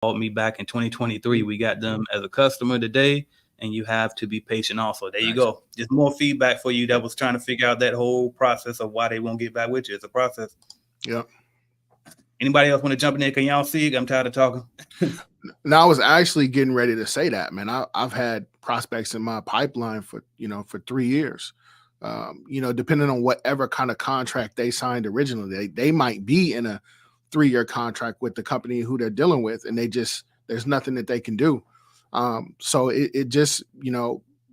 called me back in 2023. We got them as a customer today, and you have to be patient also. There you Nice. go. Just more feedback for you that was trying to figure out that whole process of why they won't get back with you. It's a process. Yep. Anybody else want to jump in there? Can y'all see? I'm tired of talking. Now I was actually getting ready to say that, man. I've had prospects in my pipeline for 3 years. Depending on whatever kind of contract they signed originally, they might be in a 3-year contract with the company who they're dealing with, and there's nothing that they can do. So it just,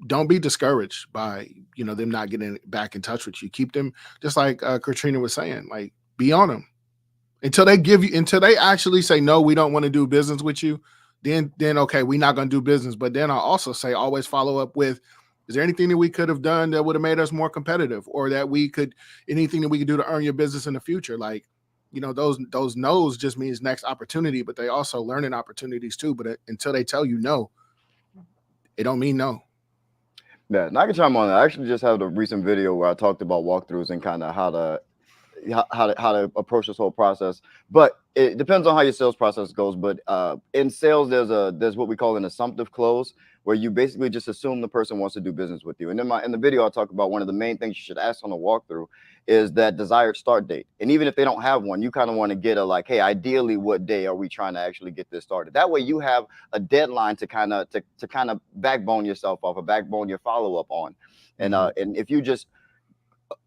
don't be discouraged by, them not getting back in touch with you. Keep them, just like Katrina was saying, like, be on them until they actually say, no, we don't want to do business with you. Then okay, we're not going to do business. But then I'll also say, always follow up with, is there anything that we could have done that would have made us more competitive, or that anything that we could do to earn your business in the future? Like, those no's just means next opportunity, but they also learning opportunities too. But until they tell you no, it don't mean no. Yeah, and I can chime on that. I actually just had a recent video where I talked about walkthroughs and kind of how to approach this whole process. But it depends on how your sales process goes. But in sales, there's what we call an assumptive close, where you basically just assume the person wants to do business with you. And in the video, I talk about one of the main things you should ask on a walkthrough is that desired start date. And even if they don't have one, you kind of want to get a like, hey, ideally, what day are we trying to actually get this started? That way, you have a deadline to kind of backbone yourself off, or backbone your follow up on. And and if you just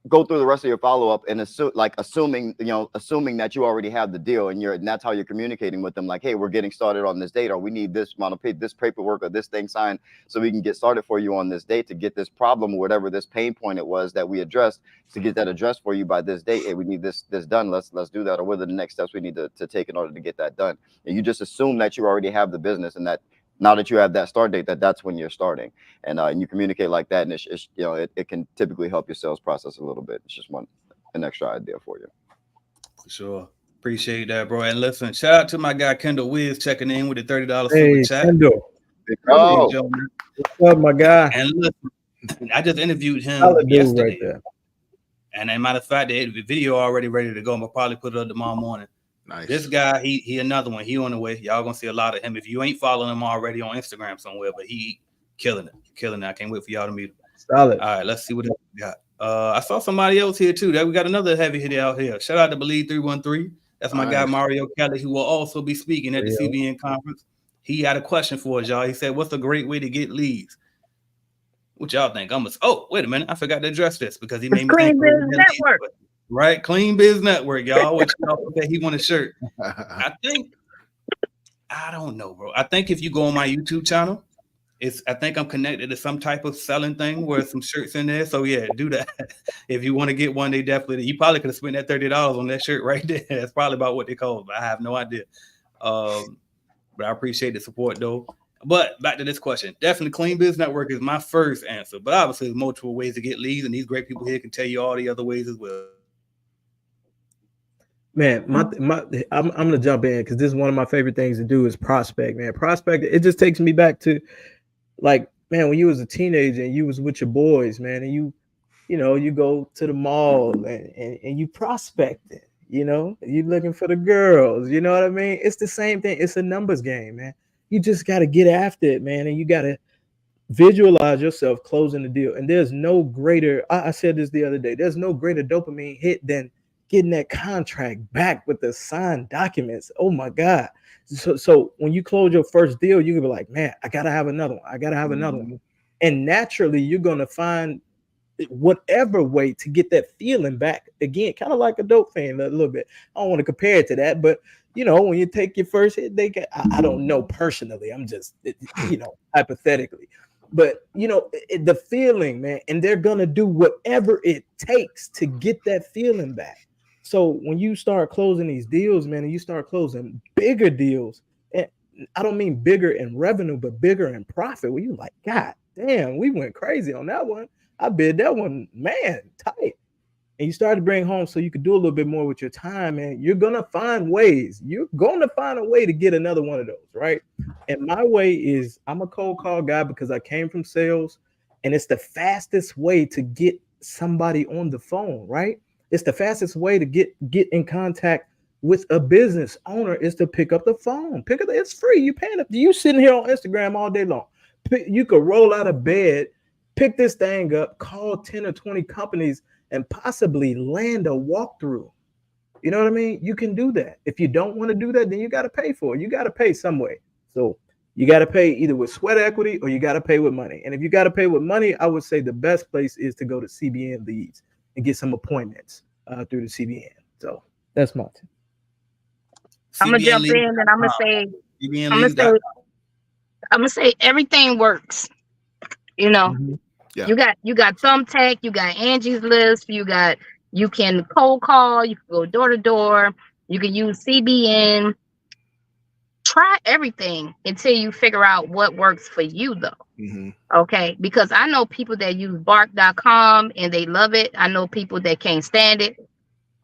go through the rest of your follow-up and assuming that you already have the deal, and that's how you're communicating with them, like, hey, we're getting started on this date, or we need this amount of this paperwork or this thing signed so we can get started for you on this date to get this problem, or whatever this pain point it was that we addressed, to get that addressed for you by this date. Hey, we need this done. Let's do that, or what are the next steps we need to take in order to get that done. And you just assume that you already have the business, and that now that you have that start date, that's when you're starting, and you communicate like that, and it can typically help your sales process a little bit. It's just an extra idea for you. For sure. Appreciate that, bro. And listen, shout out to my guy Kendall Wiz checking in with the $30 Hey, super chat. Kendall. Oh, What's up, my guy? And listen, I just interviewed him Solid dude yesterday. right there. And as a matter of fact, the video already ready to go. I'm gonna probably put it up tomorrow morning. Nice. This guy, he another one. He on the way. Y'all gonna see a lot of him if you ain't following him already on Instagram somewhere. But he killing it. I can't wait for y'all to meet him. Solid. All right, let's see what else we got. I saw somebody else here too. That we got another heavy hitter out here. Shout out to Believe 313. That's my guy Mario Kelly, who will also be speaking at the CBN conference. He had a question for us, y'all. He said, "What's a great way to get leads?" What y'all think? Wait a minute, I forgot to address this because he made me think. Clean Biz Network. Right, Clean Biz Network, y'all. What y'all think? He want a shirt. I don't know, bro. I think if you go on my YouTube channel, I think I'm connected to some type of selling thing where some shirts in there. So yeah, do that. If you want to get one, you probably could have spent that $30 on that shirt right there. That's probably about what they call it, but I have no idea. But I appreciate the support though. But back to this question, definitely Clean Biz Network is my first answer. But obviously, there's multiple ways to get leads, and these great people here can tell you all the other ways as well. Man, I'm gonna jump in because this is one of my favorite things to do is prospect, man. Prospect, it just takes me back to, like, man, when you was a teenager and you was with your boys, man, and you go to the mall and you prospecting, you looking for the girls, you know what I mean? It's the same thing. It's a numbers game, man. You just got to get after it, man, and you got to visualize yourself closing the deal. And there's no greater, I said this the other day, there's no greater dopamine hit than getting that contract back with the signed documents. Oh my God. So when you close your first deal, you can be like, man, I got to have another one. I got to have another one. And naturally, you're going to find whatever way to get that feeling back again, kind of like a dope fan a little bit. I don't want to compare it to that, but when you take your first hit, I don't know personally. I'm just, hypothetically, but the feeling, man, and they're going to do whatever it takes to get that feeling back. So when you start closing these deals, man, and you start closing bigger deals, and I don't mean bigger in revenue, but bigger in profit, where you're like, God damn, we went crazy on that one. I bid that one, man, tight. And you start to bring home so you could do a little bit more with your time, man. You're going to find ways. You're going to find a way to get another one of those, right? And my way is I'm a cold call guy because I came from sales, and it's the fastest way to get somebody on the phone, right? It's the fastest way to get in contact with a business owner is to pick up the phone. It's free. You paying up. You sitting here on Instagram all day long. You could roll out of bed, pick this thing up, call 10 or 20 companies, and possibly land a walkthrough. You know what I mean? You can do that. If you don't want to do that, then you got to pay for it. You got to pay some way. So you got to pay either with sweat equity or you got to pay with money. And if you got to pay with money, I would say the best place is to go to CBN Leads and get some appointments through the CBN. So that's my tip. I'm gonna jump in and I'm gonna say everything works. You know, Yeah. you got Thumbtack, you got Angie's List, you can cold call, you can go door to door, you can use CBN. Try everything until you figure out what works for you, though. Okay, because I know people that use Bark.com and they love it. I know people that can't stand it.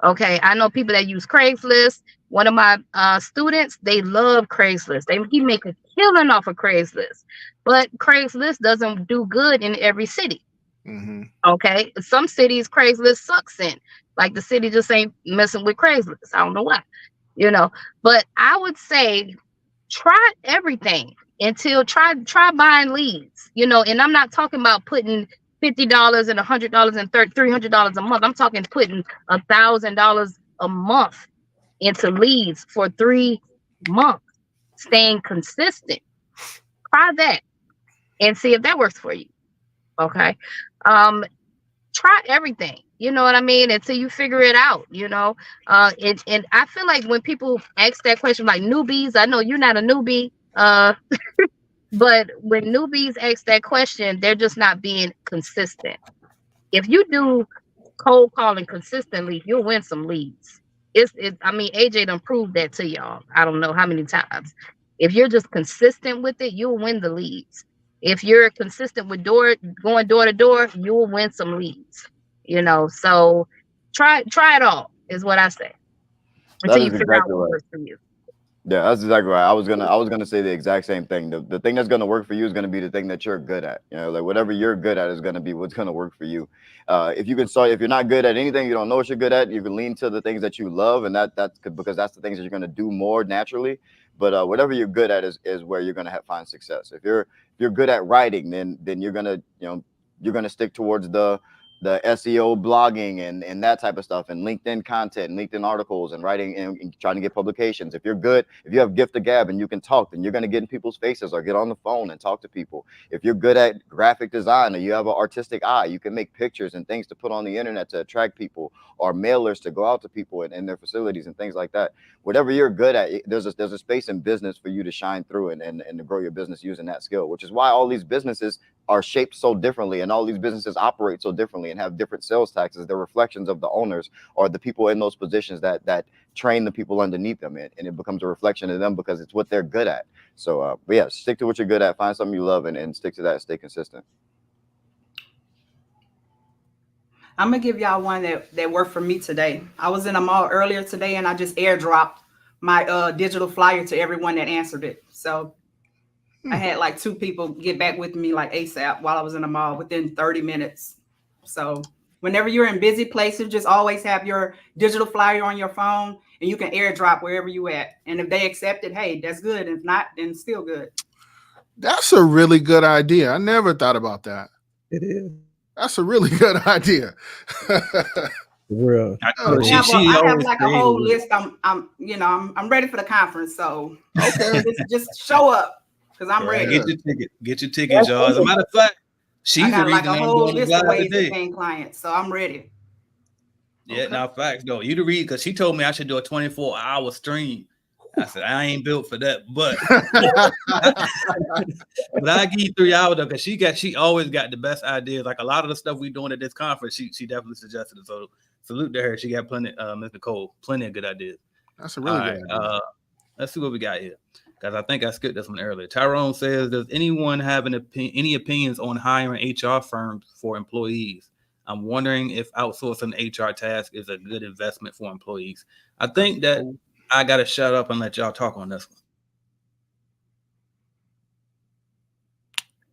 Okay, I know people that use Craigslist. One of my students, they love Craigslist. He make a killing off of Craigslist, but Craigslist doesn't do good in every city. Okay, some cities Craigslist sucks in, like the city just ain't messing with Craigslist. I don't know why, but I would say try everything until try buying leads, and I'm not talking about putting $50 and $100 and $300 a month. I'm talking putting $1,000 a month into leads for 3 months, staying consistent. Try that and see if that works for you. Okay. Try everything, you know what I mean, until you figure it out, and I feel like when people ask that question, like newbies, I know you're not a newbie, but when newbies ask that question, they're just not being consistent. If you do cold calling consistently, you'll win some leads. I mean, AJ done proved that to y'all. I don't know how many times. If you're just consistent with it, you'll win the leads. If you're consistent with going door to door, you'll win some leads. So try it all is what I say until you figure out what works for you. Yeah, that's exactly right. I was gonna say the exact same thing. The thing that's gonna work for you is gonna be the thing that you're good at. Like whatever you're good at is gonna be what's gonna work for you. If you're not good at anything, you don't know what you're good at, you can lean to the things that you love, and that's because that's the things that you're gonna do more naturally. But whatever you're good at is where you're gonna find success. If you're good at writing, then you're gonna stick towards the SEO blogging and that type of stuff, and LinkedIn content and LinkedIn articles and writing and trying to get publications. If you have gift of gab and you can talk, then you're going to get in people's faces or get on the phone and talk to people. If you're good at graphic design or you have an artistic eye, you can make pictures and things to put on the internet to attract people, or mailers to go out to people in their facilities and things like that. Whatever you're good at, there's a space in business for you to shine through and to grow your business using that skill, which is why all these businesses are shaped so differently and all these businesses operate so differently and have different sales taxes. They're reflections of the owners or the people in those positions that train the people underneath them, and it becomes a reflection of them because it's what they're good at. So but yeah, stick to what you're good at, find something you love and stick to that and stay consistent. I'm gonna give y'all one that worked for me today. I was in a mall earlier today and I just airdropped my digital flyer to everyone that answered it. So I had like 2 people get back with me like ASAP while I was in the mall within 30 minutes. So whenever you're in busy places, just always have your digital flyer on your phone and you can airdrop wherever you at. And if they accept it, hey, that's good. If not, then still good. That's a really good idea. I never thought about that. It is. That's a really good idea. Real. I have like a whole list. I'm ready for the conference. So okay, just show up. Because I'm ready. Get your tickets, y'all. As a matter of fact, she's the reason like a whole I'm list of ways to gain clients. So I'm ready. Yeah, okay. Now facts though. You to read because she told me I should do a 24-hour stream. I said I ain't built for that, but but I give you 3 hours though, because she always got the best ideas. Like a lot of the stuff we doing at this conference, she definitely suggested it. So salute to her. She got plenty, Ms. Nicole, plenty of good ideas. That's a really good idea. Let's see what we got here. Because I think I skipped this one earlier. Tyrone says, does anyone have any opinions on hiring HR firms for employees? I'm wondering if outsourcing HR tasks is a good investment for employees. I think that I got to shut up and let y'all talk on this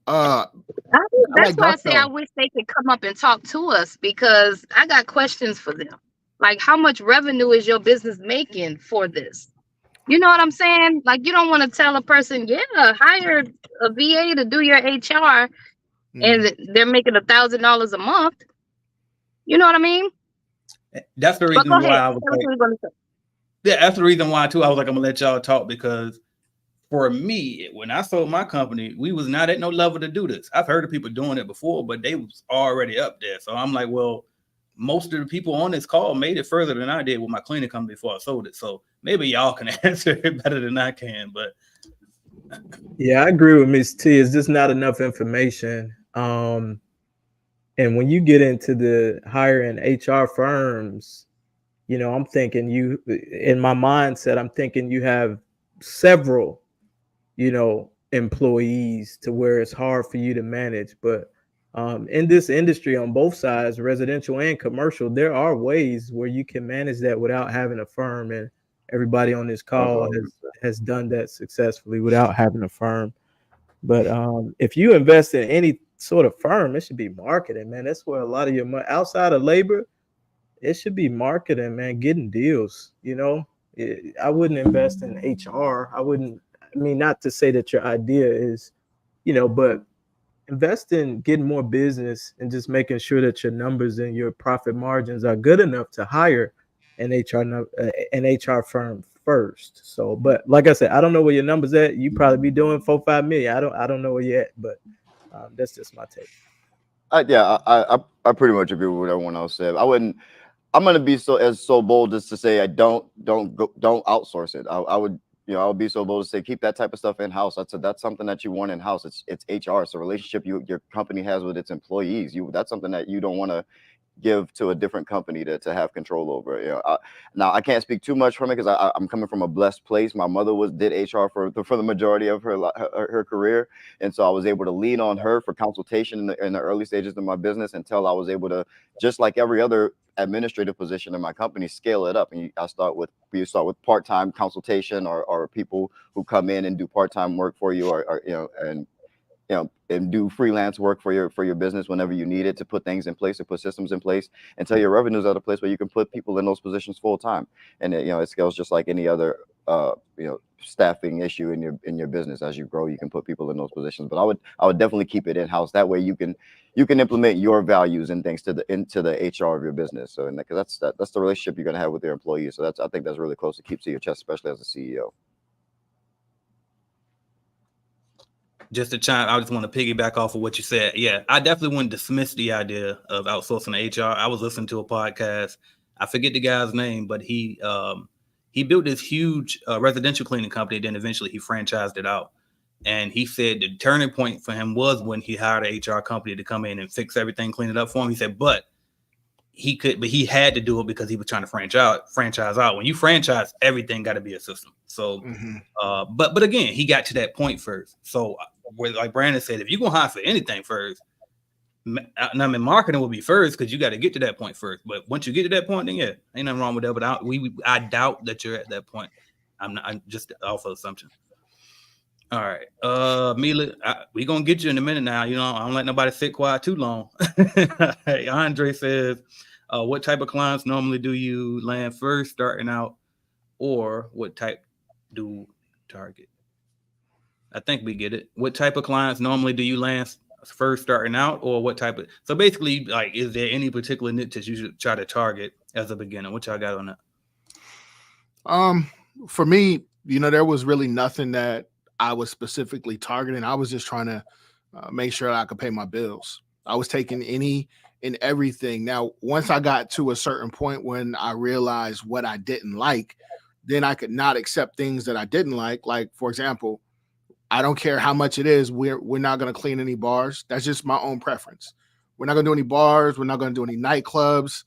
one. That's why I say I wish they could come up and talk to us because I got questions for them. Like, how much revenue is your business making for this? You know what I'm saying? Like, you don't want to tell a person, yeah, hire a VA to do your HR, and they're making $1,000 a month. You know what I mean? That's the But go reason why ahead. I was Tell us like, what you're gonna say. yeah, that's the reason why too. I was like, I'm gonna let y'all talk because for me, when I sold my company, we was not at no level to do this. I've heard of people doing it before, but they was already up there. So I'm like, well, most of the people on this call made it further than I did with my cleaning company before I sold it. So maybe y'all can answer it better than I can. But Yeah, I agree with Miss T. It's just not enough information. And when you get into the hiring HR firms, you know, I'm thinking you, in my mindset, I'm thinking you have several, you know, employees to where it's hard for you to manage. But in this industry, on both sides, residential and commercial, there are ways where you can manage that without having a firm. And everybody on this call has done that successfully without having a firm. But if you invest in any sort of firm, it should be marketing, man. That's where a lot of your money, outside of labor, it should be marketing, man, getting deals. You know, I wouldn't invest in HR. I wouldn't, I mean, not to say that your idea is, you know, but invest in getting more business and just making sure that your numbers and your profit margins are good enough to hire an HR firm first. So, but like I said, I don't know where your numbers at. You probably be doing 4-5 million. I don't know where you at, but that's just my take. I pretty much agree with what everyone else said. I'm gonna be so bold as to say I don't outsource it. I would, you know, I would be so bold to say keep that type of stuff in house. That's something that you want in house. It's HR. It's a relationship your company has with its employees. That's something that you don't want to give to a different company to have control over. You know, now I can't speak too much from it because I'm coming from a blessed place. My mother did HR for the majority of her career, and so I was able to lean on her for consultation in the early stages of my business until I was able to, just like every other administrative position in my company, scale it up. And you start with part-time consultation or people who come in and do part-time work for you, or you know, and do freelance work for your business whenever you need it to put things in place, to put systems in place until your revenues are at a place where you can put people in those positions full time. And it scales just like any other staffing issue in your business. As you grow, you can put people in those positions. But I would definitely keep it in house. That way you can implement your values and things into the HR of your business. So, because that's the relationship you're gonna have with your employees. So I think that's really close to keep to your chest, especially as a CEO. just to chime, I just want to piggyback off of what you said. Yeah, I definitely wouldn't dismiss the idea of outsourcing to HR. I was listening to a podcast. I forget the guy's name, but he built this huge residential cleaning company. Then eventually he franchised it out. And he said the turning point for him was when he hired an HR company to come in and fix everything, clean it up for him. He said, but he had to do it because he was trying to franchise out. When you franchise, everything got to be a system. So, but again, he got to that point first. So, like Brandon said, if you're gonna hire for anything first, I mean, marketing will be first because you got to get to that point first. But once you get to that point, then yeah, ain't nothing wrong with that. But I doubt that you're at that point. I'm just off of assumption. All right, Mila, we gonna get you in a minute now. You know, I don't let nobody sit quiet too long. Hey, Andre says, what type of clients normally do you land first starting out, or what type do target? I think we get it. What type of clients normally do you land first starting out, or what type of? So basically, like, is there any particular niche that you should try to target as a beginner? What y'all got on that? For me, there was really nothing that I was specifically targeting. I was just trying to make sure I could pay my bills. I was taking any and everything. Now, once I got to a certain point when I realized what I didn't like, then I could not accept things that I didn't like. Like, for example, I don't care how much it is. We're not going to clean any bars. That's just my own preference. We're not going to do any bars. We're not going to do any nightclubs.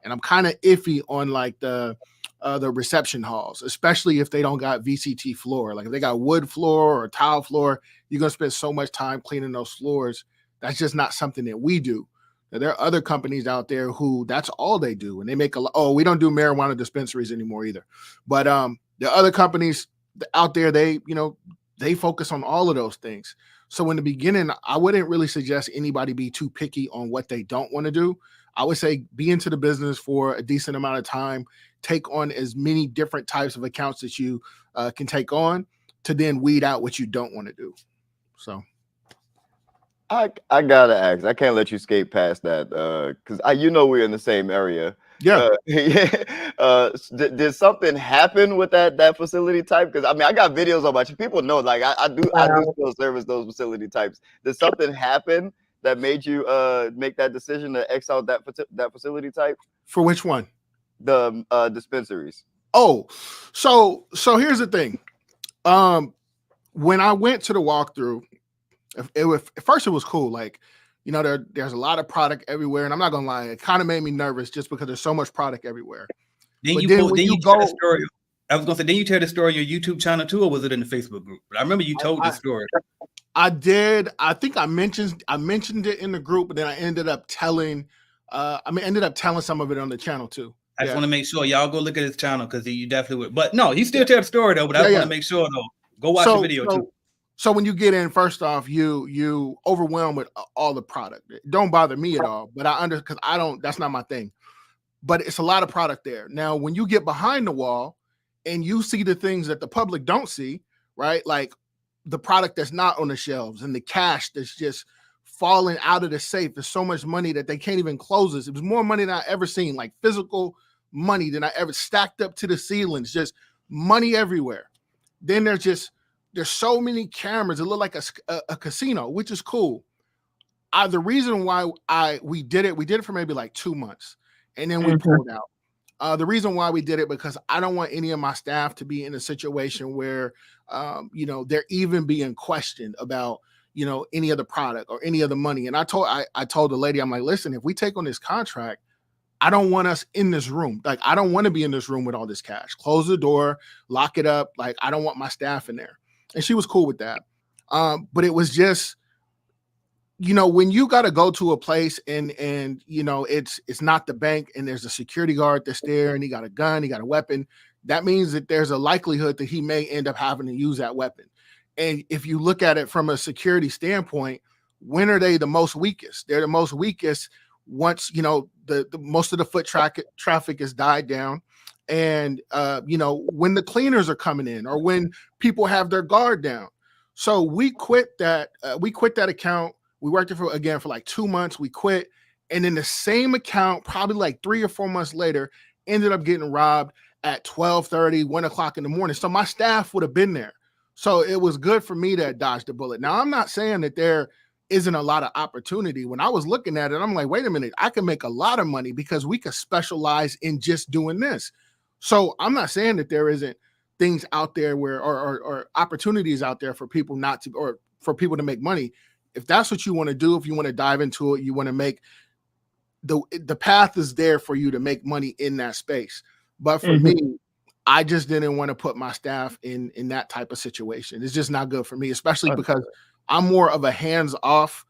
And I'm kind of iffy on like the reception halls, especially if they don't got VCT floor. Like if they got wood floor or tile floor, you're going to spend so much time cleaning those floors. That's just not something that we do. Now, there are other companies out there who that's all they do. And they make we don't do marijuana dispensaries anymore either. But there are other companies out there, they focus on all of those things. So in the beginning, I wouldn't really suggest anybody be too picky on what they don't want to do. I would say be into the business for a decent amount of time, take on as many different types of accounts that you can take on to then weed out what you don't want to do. So I gotta ask. I can't let you skate past that because we're in the same area. yeah. Did something happen with that facility type? Because I mean, I got videos on my people know like I do Wow. still service those facility types. Did something happen that made you make that decision to X out that facility type? For which one? The dispensaries. Oh, so here's the thing. When I went to the walkthrough, at first it was cool. Like, there's a lot of product everywhere, and I'm not gonna lie, it kind of made me nervous just because there's so much product everywhere. Then But you then then when you you tell the go, story. I was gonna say, then you tell the story on your YouTube channel too, or was it in the Facebook group? But I remember you told the story. I did. I think I mentioned it in the group, but then I ended up telling some of it on the channel too. I just Yeah. want to make sure y'all go look at his channel because you definitely would. But no, he still tell the story though. But I just want to make sure though. Go watch the video too. So when you get in, first off, you overwhelmed with all the product. It don't bother me at all, but because I don't. That's not my thing. But it's a lot of product there. Now, when you get behind the wall and you see the things that the public don't see, right? Like the product that's not on the shelves and the cash that's just falling out of the safe. There's so much money that they can't even close this. It was more money than I ever seen, like physical money than I ever stacked up to the ceilings, just money everywhere. Then there's so many cameras. It looked like a casino, which is cool. The reason why we did it for maybe like 2 months, and then we pulled out. The reason why we did it because I don't want any of my staff to be in a situation where they're even being questioned about any of the product or any of the money. And I told the lady, I'm like, listen, if we take on this contract, I don't want us in this room. Like, I don't want to be in this room with all this cash. Close the door, lock it up. Like, I don't want my staff in there. And she was cool with that. But it was just, when you got to go to a place and it's not the bank and there's a security guard that's there and he got a gun, he got a weapon, that means that there's a likelihood that he may end up having to use that weapon. And if you look at it from a security standpoint, when are they the most weakest? They're the most weakest once, the most of the foot traffic has died down. And, when the cleaners are coming in or when people have their guard down. So we quit that account. We worked it for like 2 months. We quit. And then the same account, probably like 3 or 4 months later, ended up getting robbed at 12:30, 1 o'clock in the morning. So my staff would have been there. So it was good for me to dodge the bullet. Now, I'm not saying that there isn't a lot of opportunity. When I was looking at it, I'm like, wait a minute, I can make a lot of money because we could specialize in just doing this. So I'm not saying that there isn't things out there or opportunities out there for people for people to make money. If that's what you want to do, if you want to dive into it, you want to make the path is there for you to make money in that space. But for me, I just didn't want to put my staff in that type of situation. It's just not good for me, especially because I'm more of a hands-off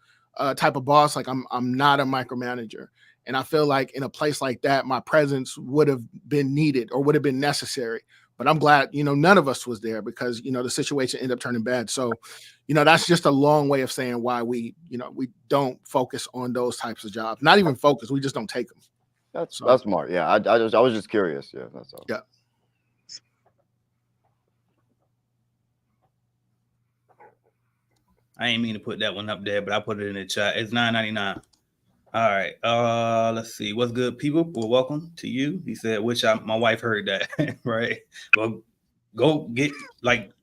type of boss. Like I'm not a micromanager. And I feel like in a place like that, my presence would have been needed or would have been necessary. But I'm glad, none of us was there because, the situation ended up turning bad. So, that's just a long way of saying why we don't focus on those types of jobs. Not even focus. We just don't take them. That's smart. Yeah. I was just curious. Yeah. That's all. Yeah. I ain't mean to put that one up there, but I put it in the chat. It's $9.99. All right. Let's see. What's good, people? Well, welcome to you. He said, my wife heard that, right? Well, go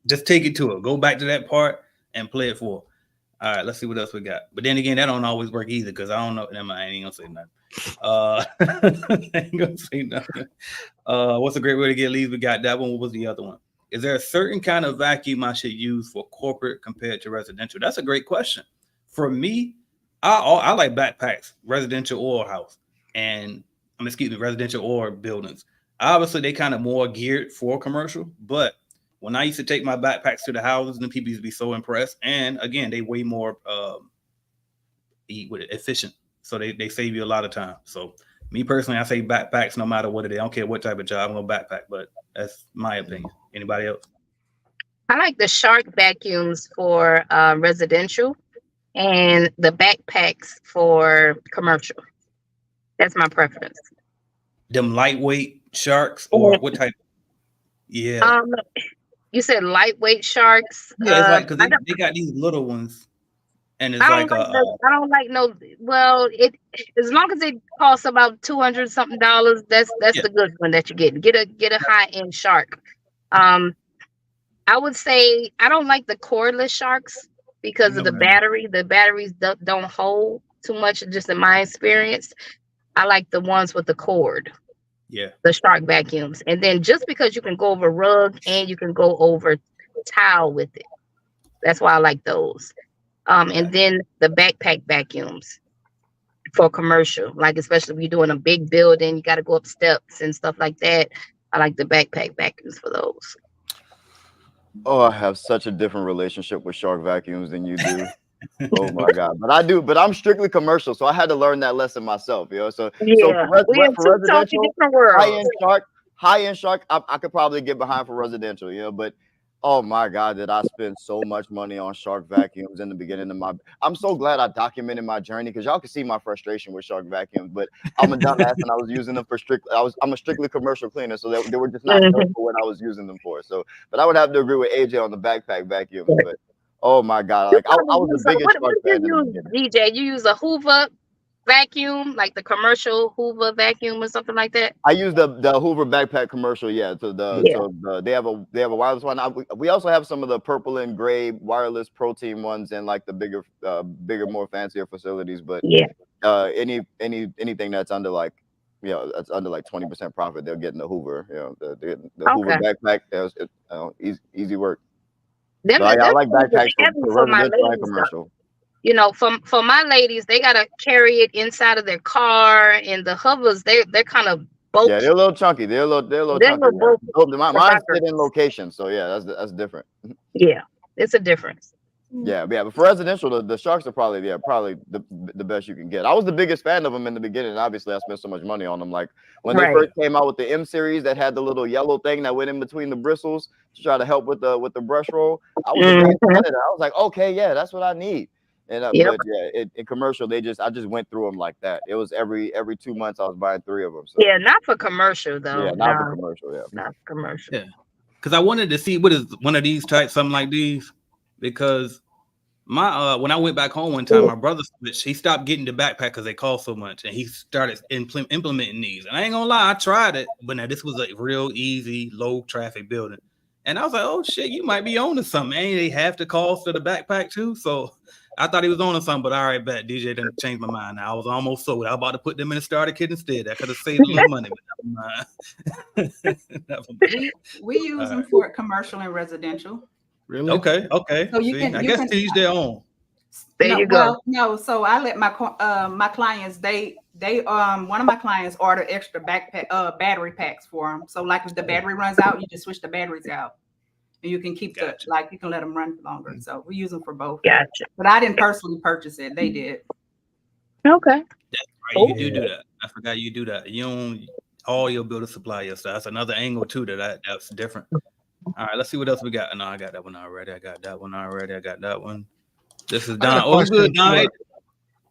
just take it to her. Go back to that part and play it for her. All right, let's see what else we got. But then again, that don't always work either because I don't know. I ain't gonna say nothing. I ain't gonna say nothing. What's a great way to get leads? We got that one. What was the other one? Is there a certain kind of vacuum I should use for corporate compared to residential? That's a great question. For me, I like backpacks, residential or house, and residential or buildings. Obviously, they kind of more geared for commercial, but when I used to take my backpacks to the houses, and people used to be so impressed. And again, they way more efficient, so they save you a lot of time. So me personally, I say backpacks no matter what it is. I don't care what type of job, I'm gonna backpack, but that's my opinion. Anybody else? I like the shark vacuums for residential and the backpacks for commercial. That's my preference. Them lightweight sharks or what type? Yeah. You said lightweight sharks. Yeah, it's like because I they got these little ones, and it's I like don't like I don't like no. Well, it as long as it costs about $200 something, that's yeah, the good one that you get. Get a high end shark. I would say I don't like the cordless sharks because of the battery. The batteries don't hold too much, just in my experience. I like the ones with the cord. yeah. The shark vacuums. And then just because you can go over rug and you can go over towel with it. That's why I like those. And then the backpack vacuums for commercial, like especially if you're doing a big building, you got to go up steps and stuff like that. I like the backpack vacuums for those. Oh, I have such a different relationship with shark vacuums than you do. Oh my God. But I'm strictly commercial, so I had to learn that lesson myself, you know. So Yeah, we have two totally different worlds. high-end shark, I could probably get behind for residential, you know, but oh my God, did I spend so much money on shark vacuums in the beginning of my I'm so glad I documented my journey because y'all can see my frustration with shark vacuums, but I'm a dumbass and I was using them for I'm a strictly commercial cleaner, so they were just not built for what I was using them for. So, but I would have to agree with AJ on the backpack vacuums, but oh my God, like I was the biggest shark fan in the beginning. DJ, you use a Hoover vacuum, like the commercial Hoover vacuum or something like that? I use the Hoover backpack commercial, yeah. So they have a wireless one. We also have some of the purple and gray wireless protein ones in like the bigger, more fancier facilities. But anything that's under like, you know, that's under like 20% profit, they'll get in the Hoover. You know, the Hoover backpack, easy work. So I like backpacks for residential and commercial. You know, for my ladies, they gotta carry it inside of their car, and the hovers they're kind of bulky. Yeah, they're a little chunky. They're a little chunky. Mine fit in location, so yeah, that's different. Yeah, it's a difference. Yeah, but for residential, the sharks are probably the best you can get. I was the biggest fan of them in the beginning. Obviously, I spent so much money on them. Like when they first came out with the M series that had the little yellow thing that went in between the bristles to try to help with the brush roll. I was a big fan of that. I was like, okay, yeah, that's what I need. And but yeah, in commercial, I just went through them like that. It was every 2 months I was buying 3 of them. So. Yeah, not for commercial though. Yeah, not for commercial. Yeah, not for commercial. Yeah, because I wanted to see what is one of these types, something like these, because my when I went back home one time, my brother he stopped getting the backpack because they cost so much, and he started implementing these. And I ain't gonna lie, I tried it, but now this was a real easy, low traffic building, and I was like, oh shit, you might be on to something. And they have the cost of the backpack too, so. I thought he was on to something, but all right, bet DJ didn't change my mind. Now I was almost sold. I was about to put them in a starter kit instead. I could have saved a little money, but never mind. We use them for commercial and residential. Really? Okay. So I guess to each their own. There you go. No, so I let my clients they one of my clients ordered extra battery packs for them. So like if the battery runs out, you just switch the batteries out. And you can keep you can let them run longer. So we use them for both. Gotcha. But I didn't personally purchase it. They did. Okay. That's right. You do that. I forgot you do that. You don't all your builder supply your stuff. That's another angle too that's different. All right, let's see what else we got. No, I got that one already. I got that one. This is Don. Oh, good, Don.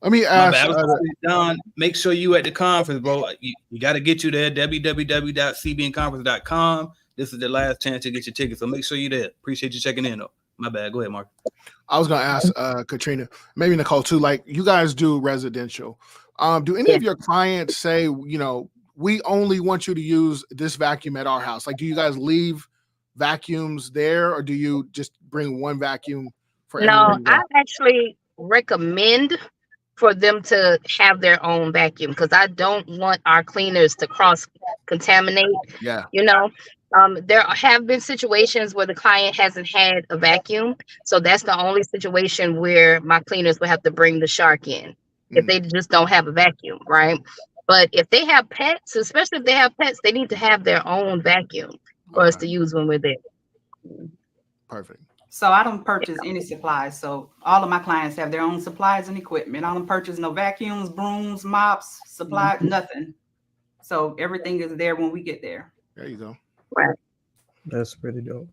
Let me ask Don, make sure you at the conference, bro. You got to get you there. www.cbnconference.com. This is the last chance to get your ticket, so make sure you're there. Appreciate you checking in, though. My bad. Go ahead, Mark. I was going to ask Katrina, maybe Nicole too. Like you guys do residential. Do any of your clients say, you know, we only want you to use this vacuum at our house? Like, do you guys leave vacuums there, or do you just bring one vacuum for? No, I actually recommend for them to have their own vacuum because I don't want our cleaners to cross contaminate. Yeah, you know. There have been situations where the client hasn't had a vacuum. So that's the only situation where my cleaners will have to bring the shark in if they just don't have a vacuum, right? But if they have pets, especially if they have pets, they need to have their own vacuum for us to use when we're there. Perfect. So I don't purchase any supplies. So all of my clients have their own supplies and equipment. I don't purchase no vacuums, brooms, mops, supplies, nothing. So everything is there when we get there. There you go. Right. That's pretty dope.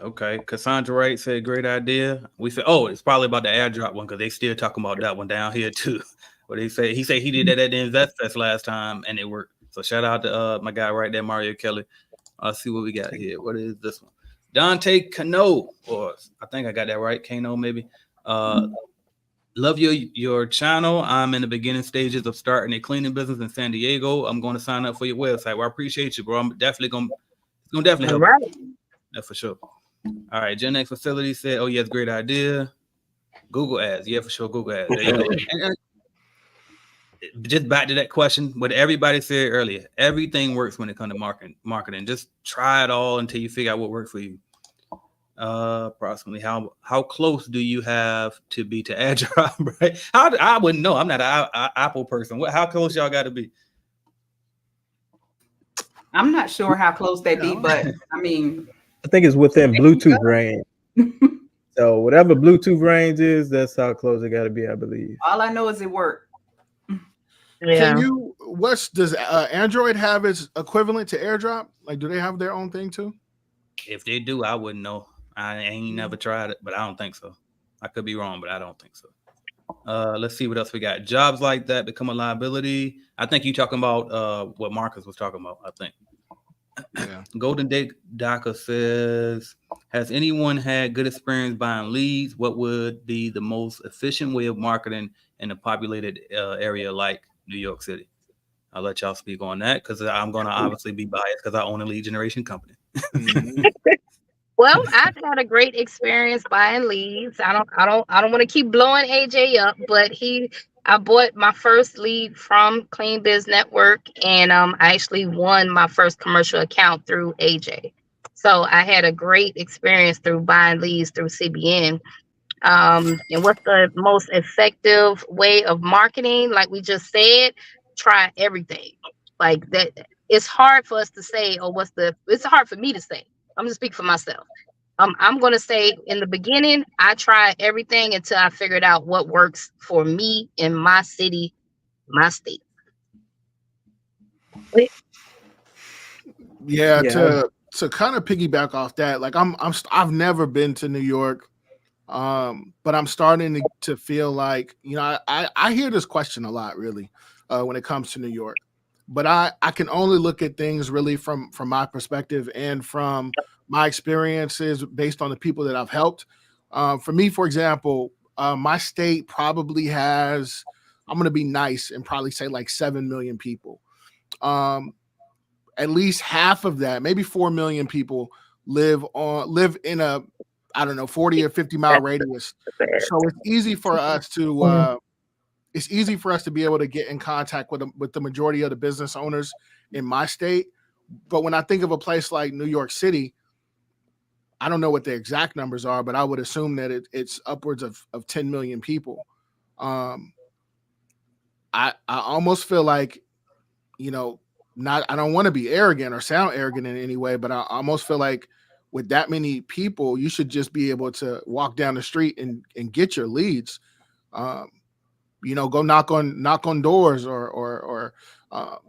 Okay. Cassandra Wright said, great idea. We said, oh, it's probably about the airdrop one because they still talking about that one down here too. What did he say? He said he did that at the Invest Fest last time and it worked. So shout out to my guy right there, Mario Kelly. Let's see what we got here. What is this one? Dante Cano, or I think I got that right. Cano, maybe. Love your channel. I'm in the beginning stages of starting a cleaning business in San Diego. I'm going to sign up for your website. Well, I appreciate you, bro. I'm definitely going to definitely help. All right. That's for sure. All right. Gen X Facility said, oh, yes, great idea. Google ads. Yeah, for sure. Google ads. There you go. And just back to that question, what everybody said earlier, everything works when it comes to marketing. Just try it all until you figure out what works for you. Approximately how close do you have to be to ad drop? Right? I wouldn't know. I'm not an Apple person. How close y'all got to be? I'm not sure how close they be, but I mean, I think it's within Bluetooth range. So whatever Bluetooth range is, that's how close it got to be, I believe. all I know is it worked. Yeah. Does Android have its equivalent to AirDrop? Like, do they have their own thing too? If they do, I wouldn't know. I ain't never tried it, but I don't think so. I could be wrong, but I don't think so. Let's see what else we got. Jobs like that become a liability. I think you talking about what Marcus was talking about. I think. Yeah. Golden Date Daka says, has anyone had good experience buying leads? What would be the most efficient way of marketing in a populated area like New York City? I'll let y'all speak on that because I'm going to obviously be biased because I own a lead generation company. Mhm. Well, I've had a great experience buying leads. I don't want to keep blowing AJ up, but I bought my first lead from Clean Biz Network, and I actually won my first commercial account through AJ. So I had a great experience through buying leads through CBN. And what's the most effective way of marketing? Like we just said, try everything. Like that, it's hard for us to say, or it's hard for me to say. I'm gonna speak for myself. I'm gonna say in the beginning, I tried everything until I figured out what works for me in my city, my state. Yeah, Yeah. to kind of piggyback off that, like I've never been to New York, but I'm starting to feel like, you know, I hear this question a lot, really, when it comes to New York, but I can only look at things really from my perspective and from my experiences based on the people that I've helped. For me, for example, my state probably has, I'm going to be nice and probably say like 7 million people. At least half of that, maybe 4 million people live in a, I don't know, 40 or 50-mile radius. So it's easy for us to be able to get in contact with the majority of the business owners in my state. But when I think of a place like New York City, I don't know what the exact numbers are, but I would assume that it's upwards of 10 million people. I almost feel like, you know, I don't want to be arrogant or sound arrogant in any way, but I almost feel like with that many people, you should just be able to walk down the street and get your leads. You know, go knock on doors or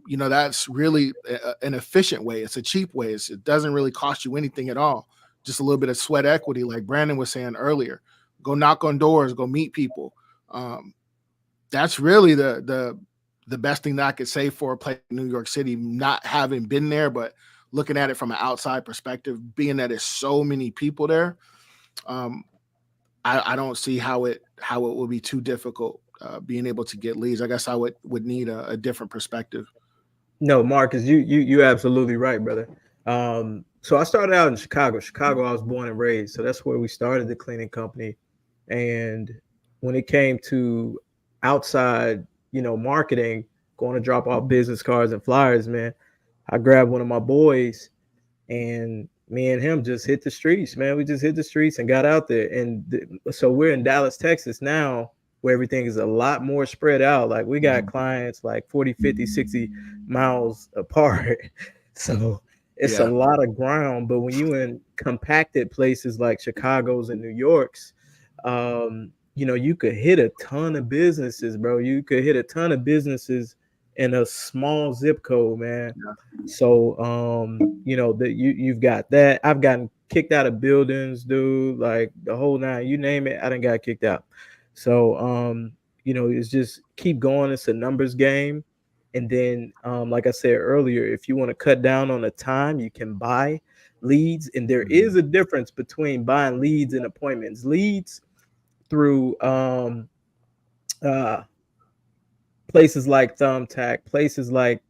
you know, that's really an efficient way. It's a cheap way. It doesn't really cost you anything at all. Just a little bit of sweat equity, like Brandon was saying earlier. Go knock on doors, go meet people. That's really the best thing that I could say for a place in New York City, not having been there, but looking at it from an outside perspective, being that there's so many people there. I don't see how it will be too difficult being able to get leads. I guess I would need a different perspective. No, Marcus, you absolutely right, brother. So I started out in Chicago. I was born and raised, so that's where we started the cleaning company. And when it came to outside, you know, marketing, going to drop off business cards and flyers, man, I grabbed one of my boys, and me and him just hit the streets, man. We just hit the streets and got out there. And so we're in Dallas, Texas now, where everything is a lot more spread out. Like we got clients like 40, 50, 60 miles apart. So it's a lot of ground. But when you in compacted places like Chicago's and New York's, you know, you could hit a ton of businesses, bro. You could hit a ton of businesses in a small zip code, man. So you know, that you've got that. I've gotten kicked out of buildings, dude, like the whole nine, you name it, I done got kicked out. So it's just keep going. It's a numbers game. And then, like I said earlier, if you want to cut down on the time, you can buy leads. And there is a difference between buying leads and appointments. Leads through uh, places like Thumbtack, places like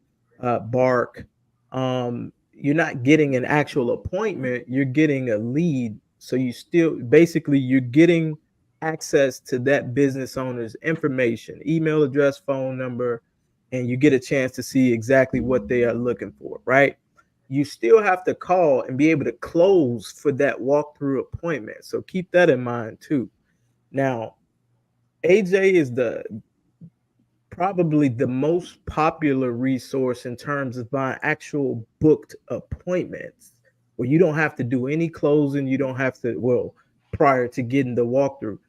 Bark, you're not getting an actual appointment, you're getting a lead. So you still basically you're getting access to that business owner's information, email address, phone number, and you get a chance to see exactly what they are looking for, right? You still have to call and be able to close for that walkthrough appointment. So keep that in mind too. Now, AJ is the probably the most popular resource in terms of buying actual booked appointments where you don't have to do any closing. You don't have to, well, prior to getting the walkthrough,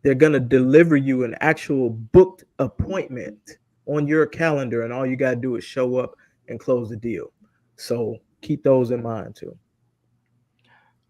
they're going to deliver you an actual booked appointment on your calendar. And all you got to do is show up and close the deal. So keep those in mind too.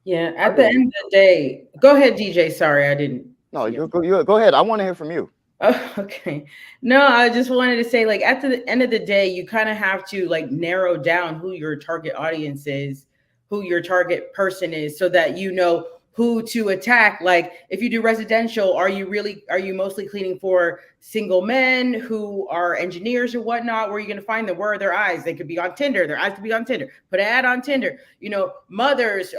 Yeah. At the end of the day, go ahead, DJ. Sorry, I didn't. No, you go ahead. I want to hear from you. Oh, okay. No, I just wanted to say, like, at the end of the day, you kind of have to like narrow down who your target audience is, who your target person is, so that you know who to attack. Like, if you do residential, are you mostly cleaning for single men who are engineers or whatnot? Where are you going to find them? Where are their eyes? They could be on Tinder. Their eyes could be on Tinder. Put an ad on Tinder. Mothers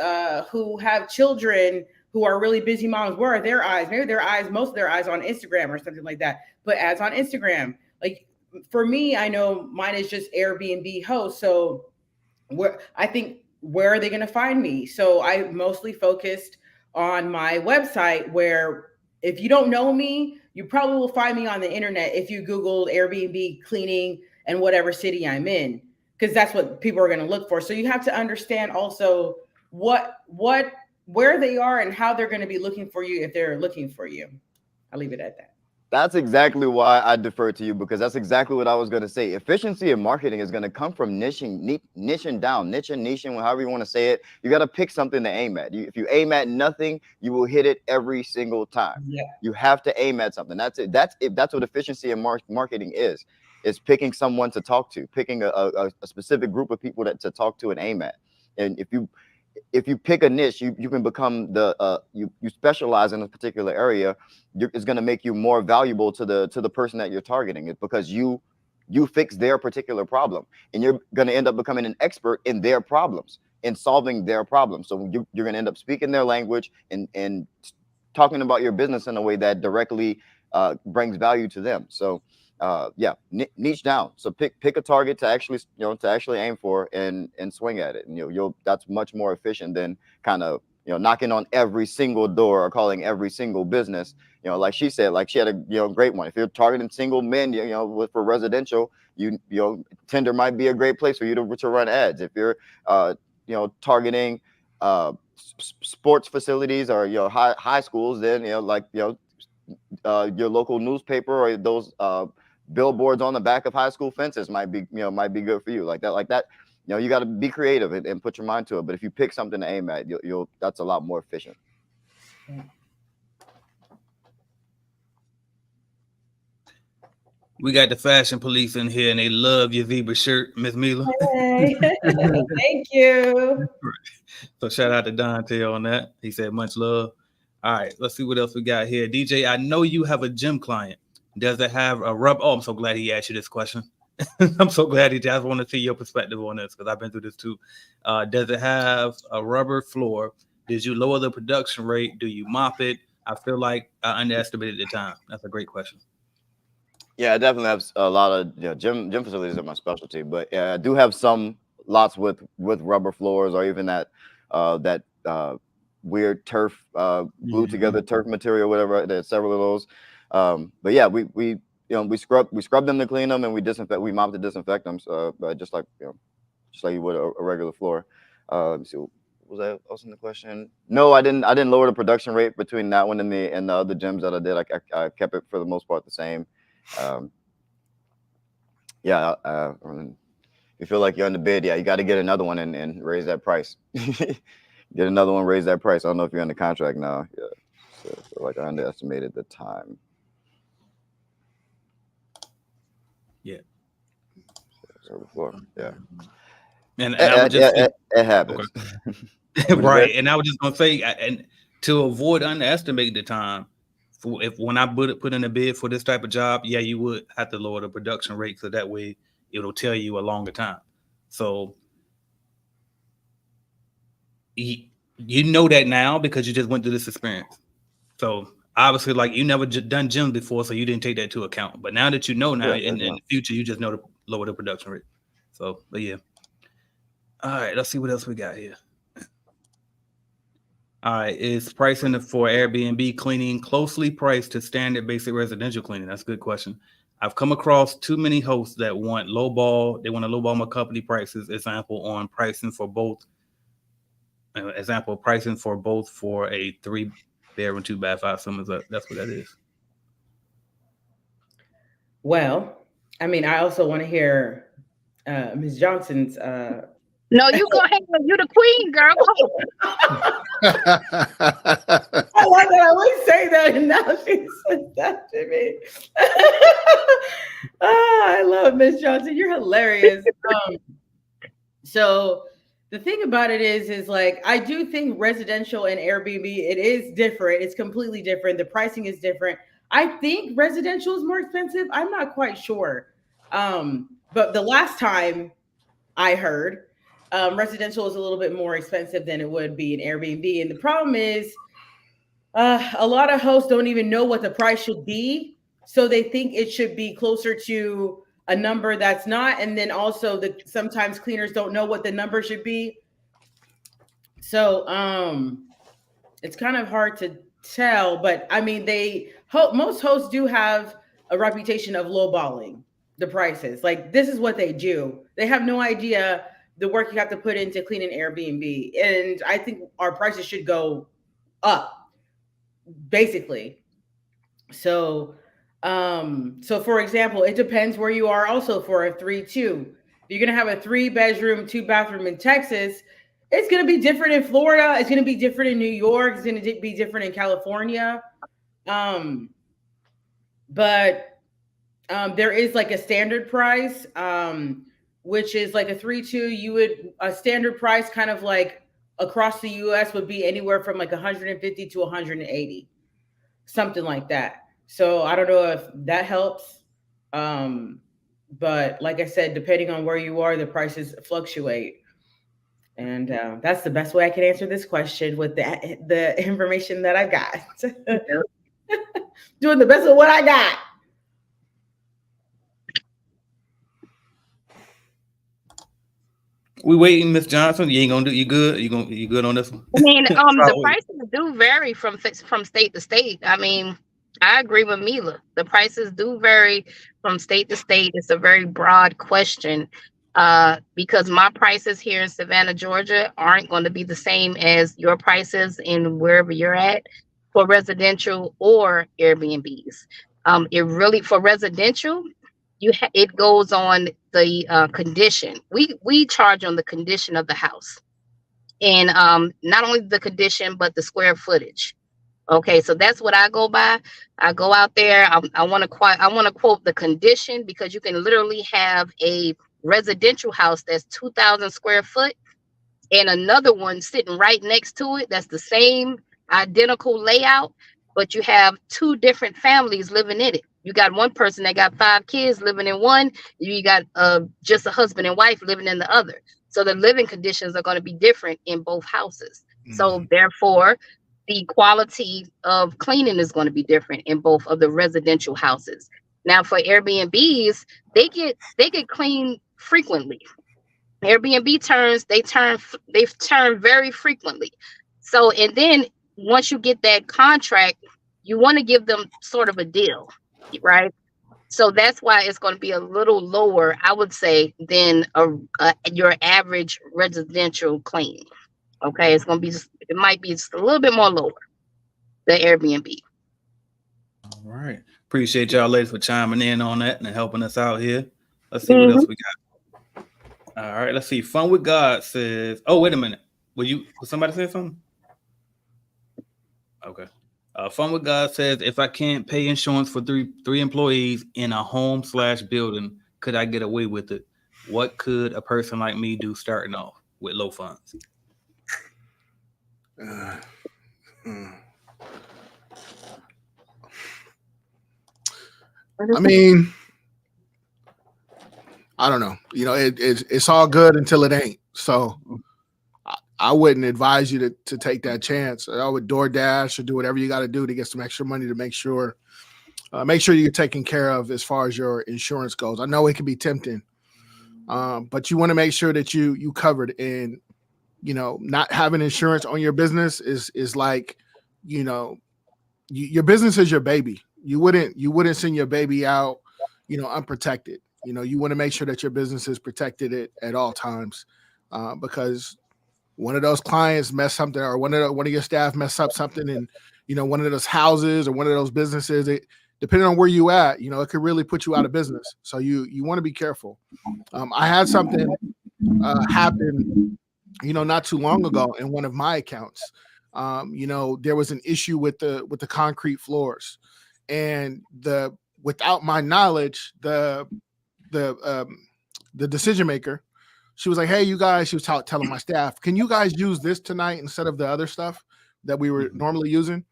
who have children who are really busy moms, where are their eyes? Maybe most of their eyes on Instagram or something like that. Put ads on Instagram. Like, for me, I know mine is just Airbnb host. So where are they going to find me? So I mostly focused on my website, where if you don't know me, you probably will find me on the internet if you Googled Airbnb cleaning and whatever city I'm in, because that's what people are going to look for. So you have to understand also where they are and how they're going to be looking for you if they're looking for you. I'll leave it at that. That's exactly why I defer to you, because that's exactly what I was going to say. Efficiency in marketing is going to come from niching down, niching, however you want to say it. You got to pick something to aim at. If you aim at nothing, you will hit it every single time. Yeah. You have to aim at something. That's it. That's what efficiency in marketing is. It's picking someone to talk to, picking a specific group of people to talk to and aim at. And if you pick a niche, you can become you specialize in a particular area. It's going to make you more valuable to the person that you're targeting. It's because you fix their particular problem, and you're going to end up becoming an expert in their problems, in solving their problems. So you're going to end up speaking their language and talking about your business in a way that directly brings value to them. So niche down. So pick a target to actually aim for and swing at it. And that's much more efficient than kind of knocking on every single door or calling every single business. Like she said, like she had a great one. If you're targeting single men, for residential, Tinder might be a great place for you to run ads. If you're targeting sports facilities or high schools, then your local newspaper or those billboards on the back of high school fences might be good for you. Like that. You got to be creative and put your mind to it. But if you pick something to aim at, that's a lot more efficient. We got the fashion police in here, and they love your zebra shirt, Miss Mila. Hey. Thank you. So shout out to Dante on that. He said much love. All right, let's see what else we got here. DJ, I know you have a gym client. Does it have a rub? Oh, I'm so glad he asked you this question. I'm so glad he just want to see your perspective on this, because I've been through this too. Does it have a rubber floor? Did you lower the production rate? Do you mop it? I feel like I underestimated the time. That's a great question. Yeah, I definitely have a lot of gym facilities are my specialty, but yeah, I do have some lots with rubber floors, or even that weird turf glued together turf material, whatever. There's several of those. But yeah, we scrub them to clean them, and we mop to disinfect them. So just like you would a regular floor. Let me see. Was that else in the question? No, I didn't lower the production rate between that one and the other gyms that I did. I kept it for the most part the same. You feel like you're on the bid. Yeah, you got to get another one and raise that price. Get another one, raise that price. I don't know if you're under contract now. Yeah, so I feel like I underestimated the time. Yeah. So before, yeah. And I would just say, It happens. okay. Right. And I was just gonna say, and to avoid underestimating the time, for if when I put in a bid for this type of job, yeah, you would have to lower the production rate so that way it'll tell you a longer time. So you know that now because you just went through this experience. So obviously, like you never done gym before, so you didn't take that into account. But now that you know now, in the future, you just know to lower the production rate. So, but yeah. All right, let's see what else we got here. All right, is pricing for Airbnb cleaning closely priced to standard basic residential cleaning? That's a good question. I've come across too many hosts that want lowball. They want to lowball my company prices. Example on pricing for both. Example pricing for both for a 3-bedroom, 2-bath. I assume that's what that is. Well, I mean, I also want to hear Ms. Johnson's. No, you go ahead. You the queen, girl. I like that. I would say that, and now she said that to me. I love Miss Johnson. You're hilarious. So the thing about it is like I do think residential and Airbnb, it is different. It's completely different. The pricing is different. I think residential is more expensive. I'm not quite sure. But the last time I heard, residential is a little bit more expensive than it would be in Airbnb. And the problem is a lot of hosts don't even know what the price should be. So they think it should be closer to a number that's not. And then also sometimes cleaners don't know what the number should be. So it's kind of hard to tell, but I mean, most hosts do have a reputation of lowballing the prices. Like this is what they do. They have no idea the work you have to put into cleaning Airbnb. And I think our prices should go up, basically. So for example, it depends where you are also for a 3-2. You're gonna have a 3-bedroom, 2-bathroom in Texas. It's gonna be different in Florida. It's gonna be different in New York. It's gonna be different in California. But there is like a standard price, which is like a 3-2. A standard price kind of like across the US would be anywhere from like 150 to 180, something like that. So I don't know if that helps. But like I said, depending on where you are, the prices fluctuate. And that's the best way I can answer this question with the information that I got. Doing the best of what I got. We waiting, Miss Johnson. You ain't gonna do. You good? You good on this one? I mean, the prices do vary from state to state. I mean, I agree with Mila. The prices do vary from state to state. It's a very broad question because my prices here in Savannah, Georgia, aren't going to be the same as your prices in wherever you're at for residential or Airbnbs. It really for residential. It goes on the condition. We charge on the condition of the house, and not only the condition but the square footage. Okay, so that's what I go by. I go out there. I want to quote the condition because you can literally have a residential house that's 2,000 square foot and another one sitting right next to it that's the same identical layout, but you have two different families living in it. You got one person that got 5 kids living in one. You got just a husband and wife living in the other. So the living conditions are going to be different in both houses. So therefore, the quality of cleaning is going to be different in both of the residential houses. Now for Airbnbs, they get cleaned frequently. Airbnb turn very frequently. So, and then once you get that contract, you want to give them sort of a deal, right? So that's why it's going to be a little lower, I would say, than your average residential clean. Okay, it might be just a little bit more lower, the Airbnb. All right. Appreciate y'all ladies for chiming in on that and helping us out here. Let's see what else we got. All right, let's see. Fun with God says, oh, wait a minute. Will somebody say something? Okay. Fun with God says, if I can't pay insurance for three employees in a home/building, could I get away with it? What could a person like me do starting off with low funds? I mean, I don't know. You know, it's all good until it ain't. So I wouldn't advise you to take that chance. I would DoorDash or do whatever you got to do to get some extra money to make sure you're taken care of as far as your insurance goes. I know it can be tempting, but you want to make sure that you covered. And you know, not having insurance on your business is like, you know, your business is your baby. You wouldn't send your baby out, you know, unprotected. You know, you want to make sure that your business is protected at all times, because one of those clients mess something, or one of your staff mess up something, and you know, one of those houses or one of those businesses, depending on where you at, you know, it could really put you out of business. So you want to be careful. I had something happen, you know, not too long ago in one of my accounts. You know, there was an issue with the concrete floors, and without my knowledge, the decision maker, she was like, "Hey, you guys," she was telling my staff, "Can you guys use this tonight instead of the other stuff that we were normally using?"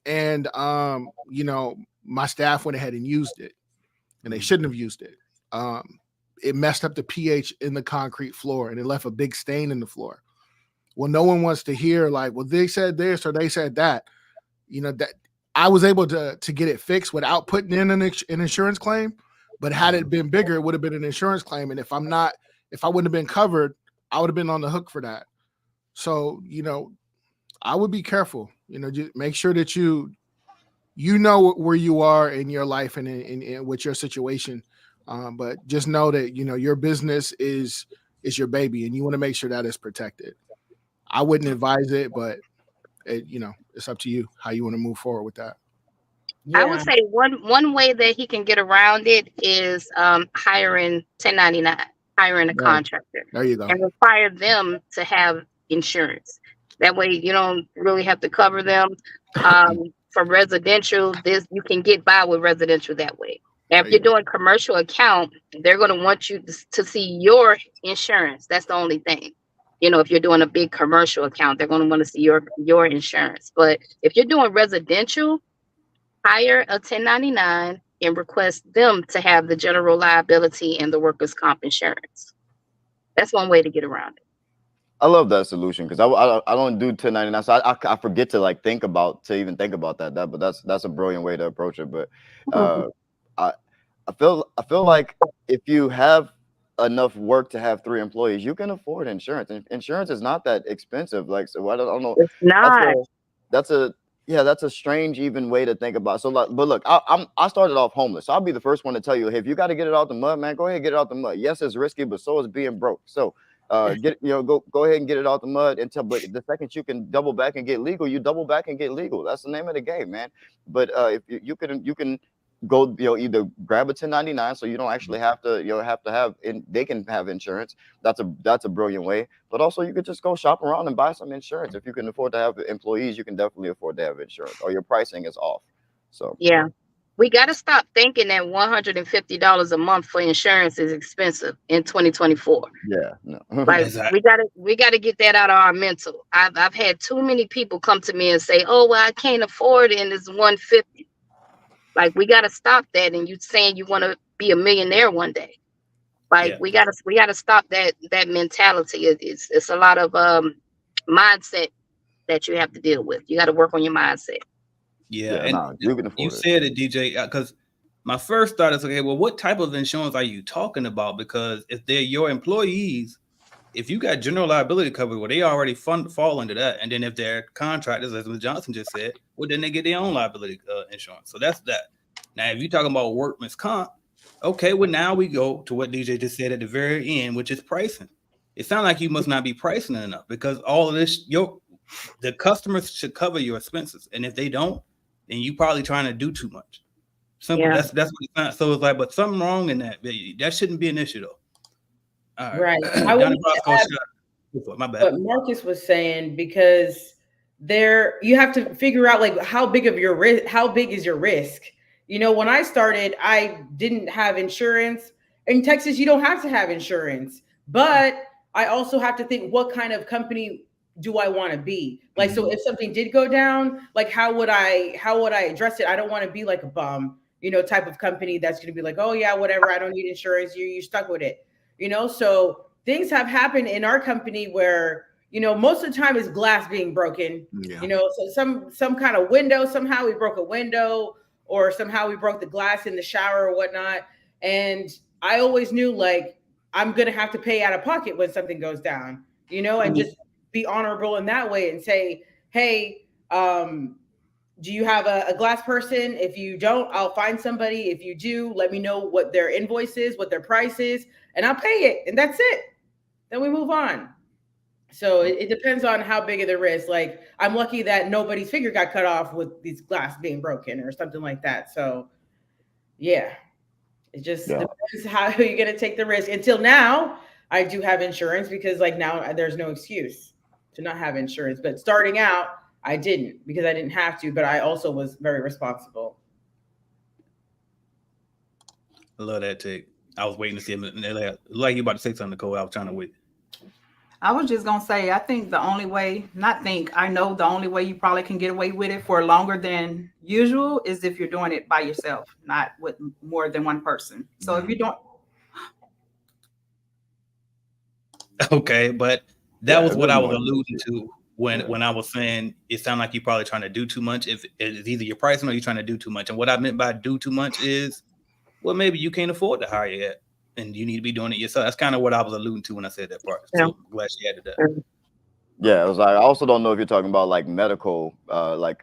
And you know, my staff went ahead and used it, and they shouldn't have used it. It messed up the pH in the concrete floor, and it left a big stain in the floor. Well, no one wants to hear like, well, they said this or they said that. You know, that I was able to get it fixed without putting in an insurance claim. But had it been bigger, it would have been an insurance claim. And if I wouldn't have been covered, I would have been on the hook for that. So, you know, I would be careful. You know, just make sure that you know where you are in your life and in with your situation. But just know that, you know, your business is your baby, and you want to make sure that is protected. I wouldn't advise it, but you know, it's up to you how you want to move forward with that. I would say one way that he can get around it is hiring 1099, hiring a contractor. There you go. And require them to have insurance. That way you don't really have to cover them. For residential, you can get by with residential that way. Now, if you're doing commercial account, they're going to want you to see your insurance. That's the only thing. You know, if you're doing a big commercial account, they're going to want to see your insurance. But if you're doing residential, hire a 1099 and request them to have the general liability and the workers' comp insurance. That's one way to get around it. I love that solution because I don't do 1099, so I forget to like think about that. But that's a brilliant way to approach it. But I feel like if you have enough work to have 3 employees, you can afford insurance. And insurance is not that expensive. Like, so I don't know. It's not. That's a strange even way to think about. So like, but look, I started off homeless. So I'll be the first one to tell you, hey, if you got to get it out the mud, man, go ahead and get it out the mud. Yes, it's risky, but so is being broke. So go ahead and get it out the mud but the second you can double back and get legal, you double back and get legal. That's the name of the game, man. But if you can go, you know, either grab a 1099 so you don't actually have to, you know, have they can have insurance. That's a brilliant way. But also you could just go shop around and buy some insurance. If you can afford to have employees, you can definitely afford to have insurance, or your pricing is off. So yeah, we got to stop thinking that $150 a month for insurance is expensive in 2024. Yeah, no. Like Exactly. we got to get that out of our mental. I've had too many people come to me and say, "Oh, well, I can't afford it, and it's $150." Like, we got to stop that. And you saying you want to be a millionaire one day. Like, Yeah. we got to stop that mentality. It's a lot of mindset that you have to deal with. You got to work on your mindset. Yeah, Yeah, nah, you can afford you it. said it, DJ, because my first thought is, okay, well, what type of insurance are you talking about? Because if they're your employees, if you got general liability coverage, well, they already fall into that. And then if they're contractors, as Ms. Johnson just said, well, then they get their own liability insurance. So that's that. Now, if you're talking about workman's comp, okay, well, now we go to what DJ just said at the very end, which is pricing. It sounds like you must not be pricing it enough, because all of this, the customers should cover your expenses. And if they don't, then you probably trying to do too much. Simple. Yeah. That's what it's not. So it's like, but something wrong in that. That shouldn't be an issue though. All right. I would my bad. what Marcus was saying, because you have to figure out like how big is your risk. You know, when I started, I didn't have insurance, In Texas, you don't have to have insurance, but I also have to think, what kind of company do I want to be? Like, so if something did go down, like how would I address it? I don't want to be like a bum, type of company that's going to be like, oh yeah, whatever, I don't need insurance. You're stuck with it, So things have happened in our company where, most of the time it's glass being broken, so some kind of window, somehow we broke a window, or somehow we broke the glass in the shower or whatnot. And I always knew, like, I'm going to have to pay out of pocket when something goes down, and just be honorable in that way and say, hey, do you have a glass person? If you don't, I'll find somebody. If you do, let me know what their invoice is, what their price is, and I'll pay it. And that's it. Then we move on. So it depends on how big of the risk. Like, I'm lucky that nobody's finger got cut off with these glass being broken or something like that. So yeah, it just depends how you're going to take the risk. Until now, I do have insurance, because like now there's no excuse to not have insurance. But starting out, I didn't, because I didn't have to, but I also was very responsible. I love that take. I was waiting to see him. Like you about to say something, Nicole. I was trying to wait. I was just going to say, I think the only way, I know the only way you probably can get away with it for longer than usual is if you're doing it by yourself, not with more than one person. So if you don't. Okay, but that was what I was alluding to when I was saying it sounded like you're probably trying to do too much. If it's either your pricing or you're trying to do too much. And what I meant by do too much is, well, maybe you can't afford to hire yet, and you need to be doing it yourself. That's kind of what I was alluding to when I said that part. So I'm glad she added that. Yeah, it was like, I also don't know if you're talking about like medical, like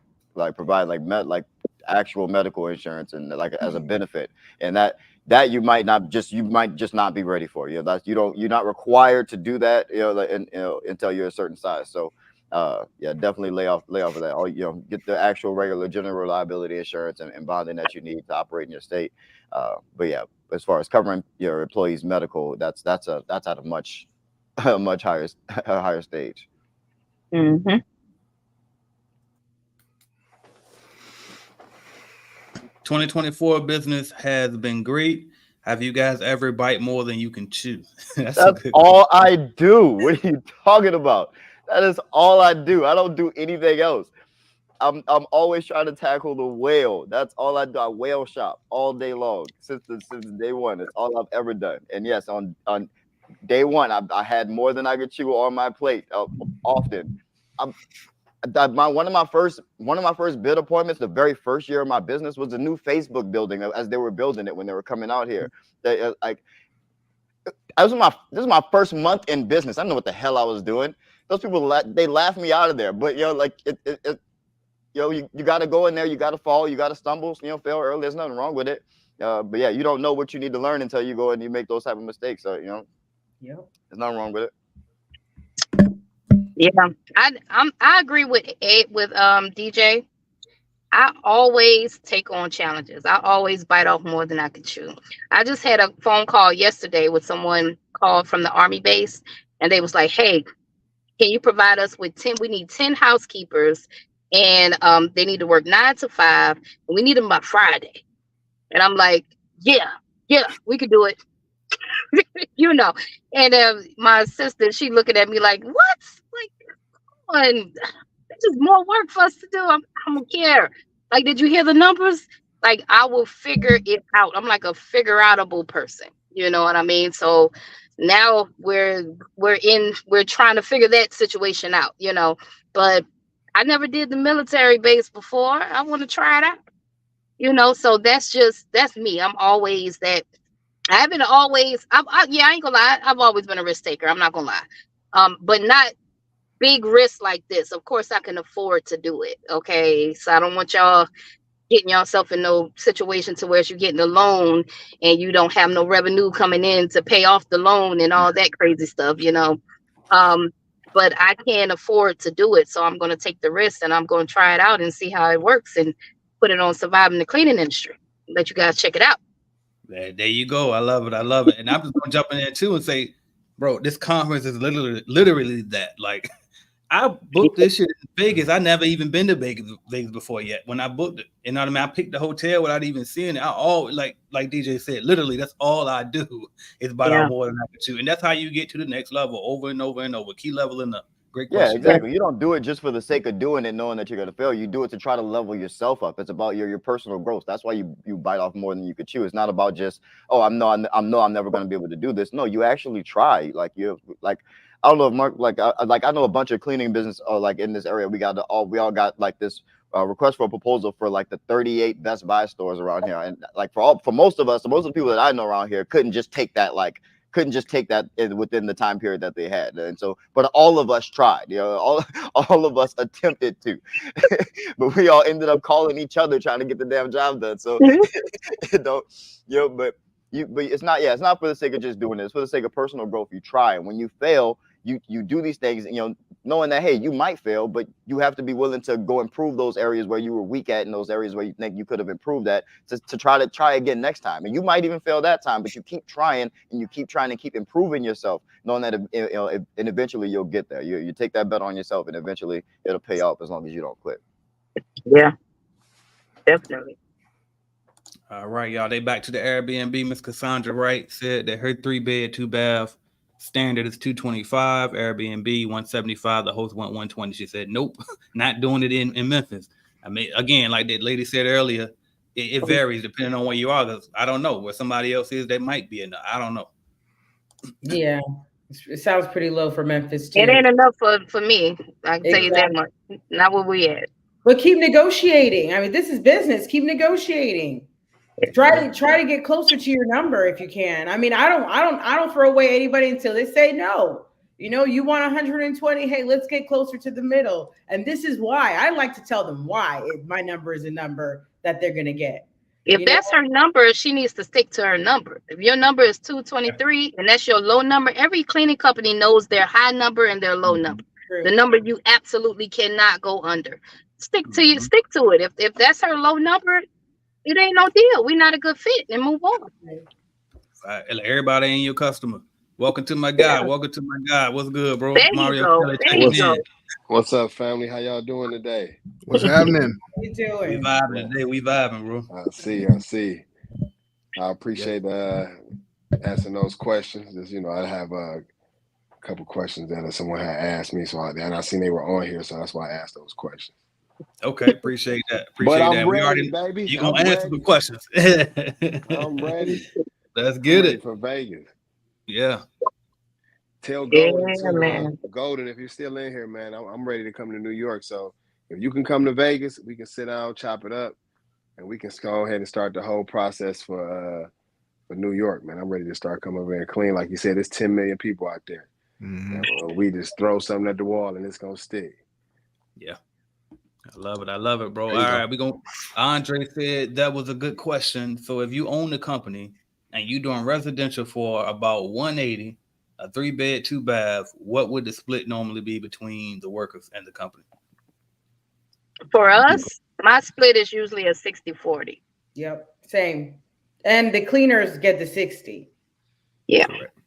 provide like actual medical insurance and like as a benefit, and that you might just not be ready for. You're not required to do that, until you're a certain size. So definitely lay off of that. Get the actual regular general liability insurance and bonding that you need to operate in your state. But yeah, as far as covering your employees' medical, that's at a much higher stage. 2024 business has been great. Have you guys ever bite more than you can chew? That's all I do. What are you talking about? That is all I do. I don't do anything else. I'm always trying to tackle the whale. That's all I do. I whale shop all day long since day one. It's all I've ever done. And yes, on day one, I had more than I could chew on my plate often. One of my first bid appointments, the very first year of my business, was the new Facebook building as they were building it when they were coming out here. This is my first month in business. I don't know what the hell I was doing. Those people they laughed me out of there. But you got to go in there. You got to fall. You got to stumble. Fail early. There's nothing wrong with it. But yeah, you don't know what you need to learn until you go and you make those type of mistakes. So there's nothing wrong with it. Yeah, I agree with DJ. I always take on challenges. I always bite off more than I can chew. I just had a phone call yesterday with someone called from the Army base, and they was like, "Hey, can you provide us with 10? We need 10 housekeepers, and they need to work 9 to 5, and we need them by Friday." And I'm like, "Yeah, we could do it." And my assistant, she looking at me like, "What? Like, it's just more work for us to do. I don't care. Like, did you hear the numbers? Like, I will figure it out. I'm like a figure outable person. You know what I mean? So now we're trying to figure that situation out, but I never did the military base before. I want to try it out, so that's me. I'm always that. I haven't always, I ain't gonna lie. I've always been a risk taker. I'm not gonna lie. But not big risks like this. Of course, I can afford to do it. Okay. So I don't want y'all getting yourself in no situation to where you're getting a loan and you don't have no revenue coming in to pay off the loan and all that crazy stuff, but I can't afford to do it. So I'm going to take the risk and I'm going to try it out and see how it works and put it on surviving the cleaning industry. Let you guys check it out. There you go. I love it. And I'm just going to jump in there too and say, bro, this conference is literally that. Like, I booked this shit in Vegas. I never even been to Vegas before yet. When I booked it, you know what I mean? I picked the hotel without even seeing it. I all like DJ said, literally, that's all I do is bite off more than I can chew. And that's how you get to the next level over and over and over. Keep leveling up. Great question. Yeah, exactly. You don't do it just for the sake of doing it, knowing that you're gonna fail. You do it to try to level yourself up. It's about your personal growth. That's why you bite off more than you could chew. It's not about just, oh, I'm never gonna be able to do this. No, you actually try. Like I don't know if Mark, I know a bunch of cleaning business like in this area. We all got like this request for a proposal for like the 38 Best Buy stores around here, and like for most of us, most of the people that I know around here couldn't just take that within the time period that they had. And so, but all of us tried, all of us attempted to, but we all ended up calling each other trying to get the damn job done. So, but it's not for the sake of just doing it. It's for the sake of personal growth. You try, and when you fail, you do these things, knowing that, hey, you might fail, but you have to be willing to go improve those areas where you were weak at and those areas where you think you could have improved at to try again next time. And you might even fail that time, but you keep trying and you keep trying to keep improving yourself, knowing that and eventually you'll get there. You take that bet on yourself and eventually it'll pay off as long as you don't quit. Yeah, definitely. All right, y'all. They back to the Airbnb. Miss Cassandra Wright said that her 3-bed, 2-bath standard is $225. Airbnb $175. The host went $120. She said, nope, not doing it in Memphis. I mean, again, like that lady said earlier, it varies depending on where you are. I don't know where somebody else is. They might be enough. I don't know. Yeah, it sounds pretty low for Memphis too. It ain't enough for me. I can tell you that much. Not where we at. But keep negotiating. I mean, this is business. Keep negotiating. Try to get closer to your number if you can. I mean, I don't throw away anybody until they say no. You want 120. Hey, let's get closer to the middle. And this is why I like to tell them why my number is a number that they're gonna get. If that's her number, she needs to stick to her number. If your number is 223 and that's your low number, every cleaning company knows their high number and their low number. True. The number you absolutely cannot go under. Stick to it. If that's her low number, it ain't no deal. We're not a good fit, and move on. Everybody ain't your customer. Welcome to my guy. Yeah. Welcome to my guy. What's good, bro? There Mario. You go. What's up, family? How y'all doing today? What's happening? What you doing? We vibing today. We vibing, bro. I see. I appreciate answering those questions. Just, I have a couple questions that someone had asked me, and I seen they were on here, so that's why I asked those questions. Okay, appreciate that. I'm ready, baby. You gonna answer the questions? I'm ready. Let's get it for Vegas. Yeah. Tell Golden, if you're still in here, man, I'm ready to come to New York. So if you can come to Vegas, we can sit down, chop it up, and we can go ahead and start the whole process for New York, man. I'm ready to start coming over and clean. Like you said, there's 10 million people out there. Mm-hmm. We just throw something at the wall and it's gonna stick. Yeah. I love it, bro. All right, Andre said that was a good question. So if you own the company and you're doing residential for about 180, a 3-bed, 2-bath, what would the split normally be between the workers and the company? For us, my split is usually a 60-40. Yep, same. And the cleaners get the 60. Yeah. Correct.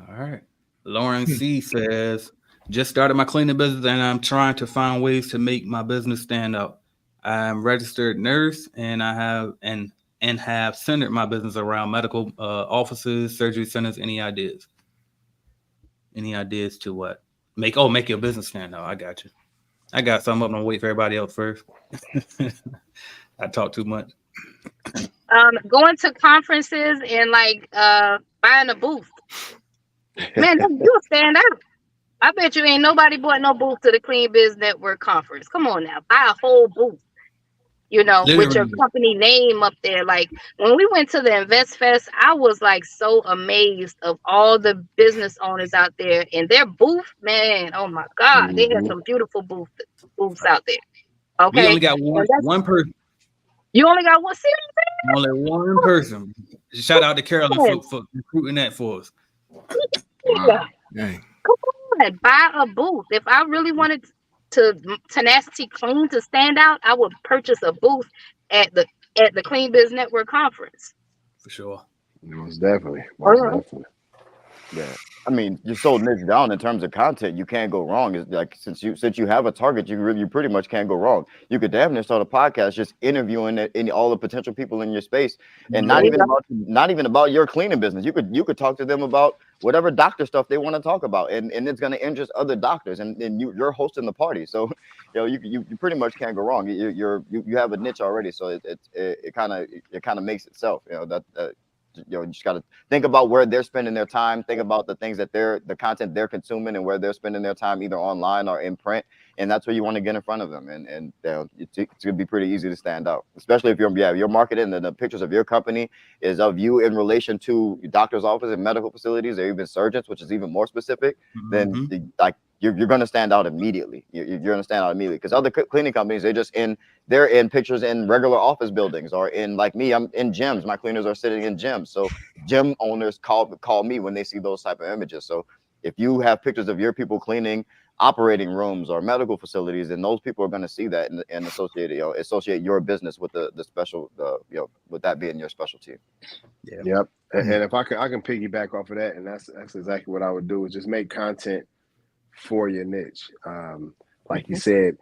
All right. Lauren C says, just started my cleaning business and I'm trying to find ways to make my business stand out. I'm a registered nurse and I have centered my business around medical offices, surgery centers. Any ideas? Any ideas to what? Make your business stand out. I got you. I got some up. I'm gonna wait for everybody else first. I talk too much. Going to conferences and buying a booth. Man, you'll stand out. I bet you ain't nobody bought no booth to the Clean Biz Network conference. Come on now, buy a whole booth. Literally. With your company name up there. Like when we went to the Invest Fest, I was so amazed of all the business owners out there and their booth, man. Oh my God, they had some beautiful booths out there. Okay, we only got one person. You only got one? Only one person. Shout out to Carolyn for recruiting that for us. Wow. Dang. Come on, buy a booth. If I really wanted Tenacity Clean to stand out, I would purchase a booth at the Clean Biz Network conference. For sure. Most definitely. Yeah. I mean, you're so niche down in terms of content, you can't go wrong. It's like since you have a target, you pretty much can't go wrong. You could damn near start a podcast just interviewing all the potential people in your space, and There you go. not even about your cleaning business. You could talk to them about whatever doctor stuff they want to talk about, and it's going to interest other doctors, and you're hosting the party. So you pretty much can't go wrong. You have a niche already, so it kind of makes itself. You just got to think about where they're spending their time, think about the things that the content they're consuming and where they're spending their time either online or in print, and that's where you want to get in front of them, and it's going to be pretty easy to stand out, especially if you're marketing and the pictures of your company is of you in relation to doctor's office and medical facilities or even surgeons, which is even more specific. Then you're going to stand out immediately. You're going to stand out immediately because other cleaning companies, they're in pictures in regular office buildings or in, like me, I'm in gyms. My cleaners are sitting in gyms. So gym owners call me when they see those type of images. So if you have pictures of your people cleaning operating rooms or medical facilities, then those people are going to see that and associate your business with the special, with that being your specialty. Yeah. Yep. And if I can piggyback off of that, and that's exactly what I would do, is just make content for your niche. Like you said,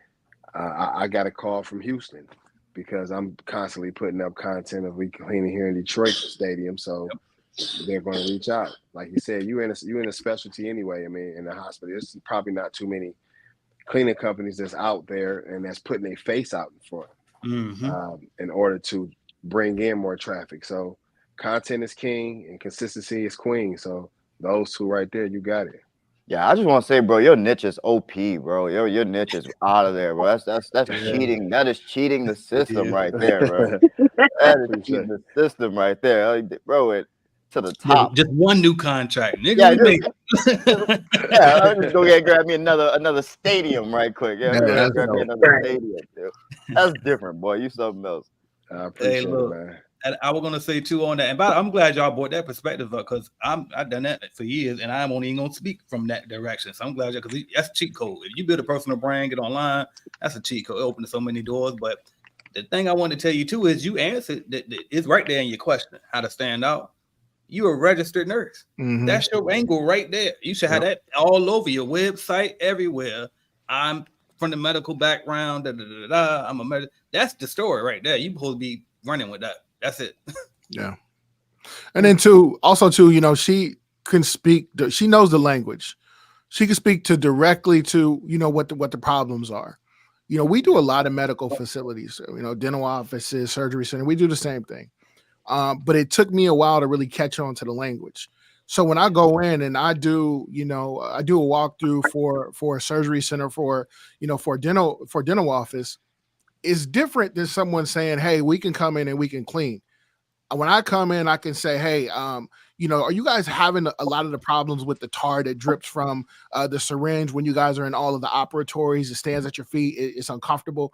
I got a call from Houston because I'm constantly putting up content of we cleaning here in Detroit Stadium. So they're going to reach out. Like you said, you in a specialty anyway. I mean, in the hospital, there's probably not too many cleaning companies that's out there and that's putting their face out in front in order to bring in more traffic. So content is king and consistency is queen. So those two right there, you got it. Yeah, I just want to say, bro, your niche is OP, bro. Your niche is out of there, bro. That's cheating. That is cheating the system right there, bro. That is cheating the system right there, bro. It to the top. Yeah, just one new contract, nigga. Yeah, I'm just go get grab me another stadium right quick. Yeah, grab me another stadium. Dude. That's different, boy. You something else. I appreciate it, man. And I was gonna say too on that, and I'm glad y'all brought that perspective up because I've done that for years, and I'm only gonna speak from that direction. So I'm glad because that's a cheat code. If you build a personal brand, get online, that's a cheat code. It opens so many doors. But the thing I want to tell you too is you answered that it's right there in your question, how to stand out. You're a registered nurse. That's your angle right there. You should have that all over your website, everywhere. I'm from the medical background. I'm a medical. That's the story right there. You supposed to be running with that. That's it. Yeah. And then also she can speak. She knows the language. She can speak directly to what the problems are. We do a lot of medical facilities. Dental offices, surgery center. We do the same thing. But it took me a while to really catch on to the language. So when I go in and I do a walkthrough for a surgery center for a dental office, it's different than someone saying, "Hey, we can come in and we can clean." When I come in, I can say, "Hey, are you guys having a lot of the problems with the tar that drips from the syringe when you guys are in all of the operatories? It stands at your feet. It's uncomfortable."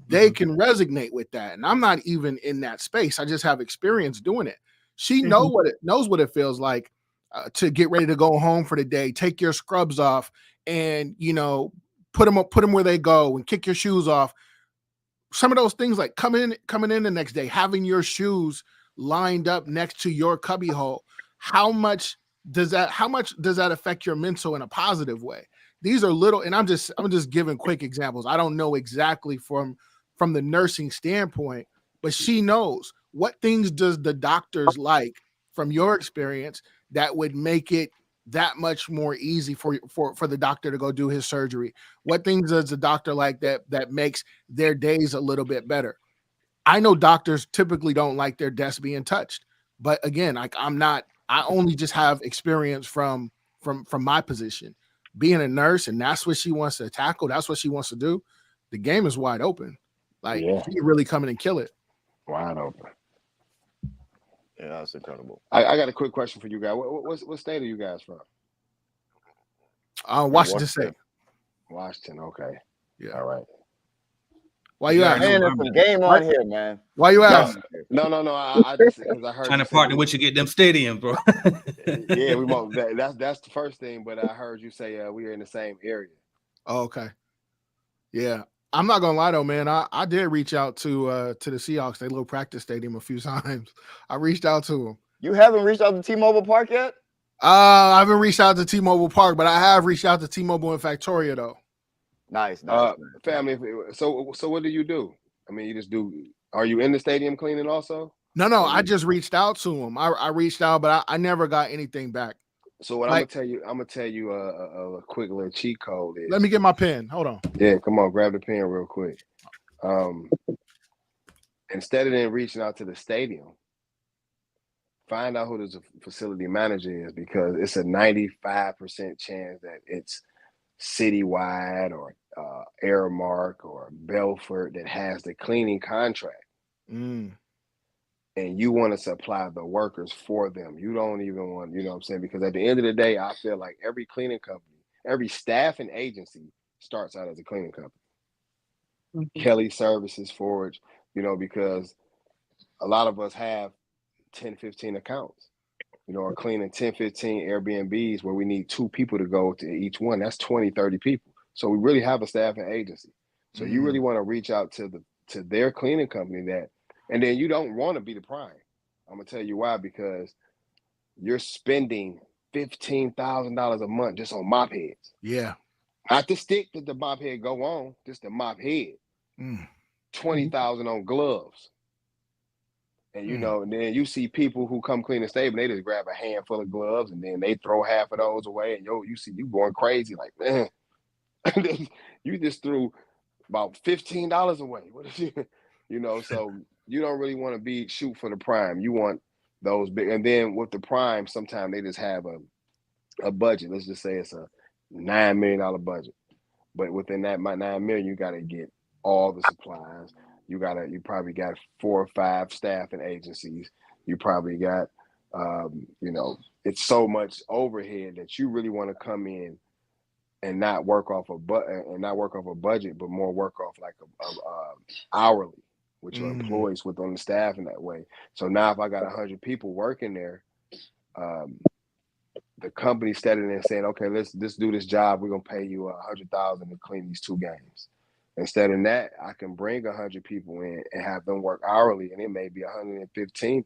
They can resonate with that. And I'm not even in that space. I just have experience doing it. She knows what it feels like to get ready to go home for the day, take your scrubs off and, put them where they go and kick your shoes off. Some of those things like coming in the next day, having your shoes lined up next to your cubby hole. How much does that affect your mental in a positive way? These are little, and I'm just giving quick examples. I don't know exactly from the nursing standpoint, but she knows what things does the doctors like from your experience that would make it that much more easy for the doctor to go do his surgery. What things does the doctor like that makes their days a little bit better? I know doctors typically don't like their desk being touched, but again, I only just have experience from my position. Being a nurse, and that's what she wants to tackle. That's what she wants to do. The game is wide open. Like she can really come in and kill it. Wide open. Yeah, that's incredible. I got a quick question for you guys. What state are you guys from? Washington State. Washington. Okay. Yeah. All right. Why you asking? Man, there's some game on here, man. Why you asking? No. I just because I heard trying to partner with you, get them stadiums, bro. Yeah, we won't. That's the first thing. But I heard you say we are in the same area. Oh, okay. Yeah, I'm not gonna lie though, man. I did reach out to the Seahawks, their little practice stadium, a few times. I reached out to them. You haven't reached out to T-Mobile Park yet? I haven't reached out to T-Mobile Park, but I have reached out to T-Mobile in Factoria though. Nice. Family. So what do you do? I mean, you just do. Are you in the stadium cleaning also? No. I just reached out to him. I reached out, but I never got anything back. So what I'm gonna tell you a quick little cheat code is. Let me get my pen. Hold on. Yeah, come on, grab the pen real quick. Instead of then reaching out to the stadium, find out who the facility manager is, because it's a 95% chance that it's Citywide or Airmark or Belfort that has the cleaning contract. Mm. And you want to supply the workers for them. You don't even want, you know what I'm saying? Because at the end of the day, I feel like every cleaning company, every staffing agency starts out as a cleaning company. Mm-hmm. Kelly Services, Forge, you know, because a lot of us have 10, 15 accounts, you know, or cleaning 10, 15 Airbnbs where we need 2 people to go to each one. That's 20, 30 people. So we really have a staffing agency. So you really want to reach out to their cleaning company that, and then you don't want to be the prime. I'm gonna tell you why, because you're spending $15,000 a month just on mop heads. Yeah. Not the stick that the mop head go on, just the mop head. 20,000 on gloves. And you know, and then you see people who come clean the stable, they just grab a handful of gloves and then they throw half of those away, and you see you going crazy, like, man, you just threw about $15 away. What is you know, so you don't really want to shoot for the prime. You want those big, and then with the prime, sometimes they just have a budget. Let's just say it's a $9 million budget, but within that $9 million, you got to get all the supplies. You probably got 4 or 5 staffing agencies. You probably got, you know, it's so much overhead that you really want to come in and not work off a budget, but more work off like a hourly with your employees within the staff in that way. So now if I got 100 people working there, the company standing there and saying, okay, let's do this job. We're gonna pay you $100,000 to clean these 2 games. Instead of that, I can bring 100 people in and have them work hourly, and it may be $115,000.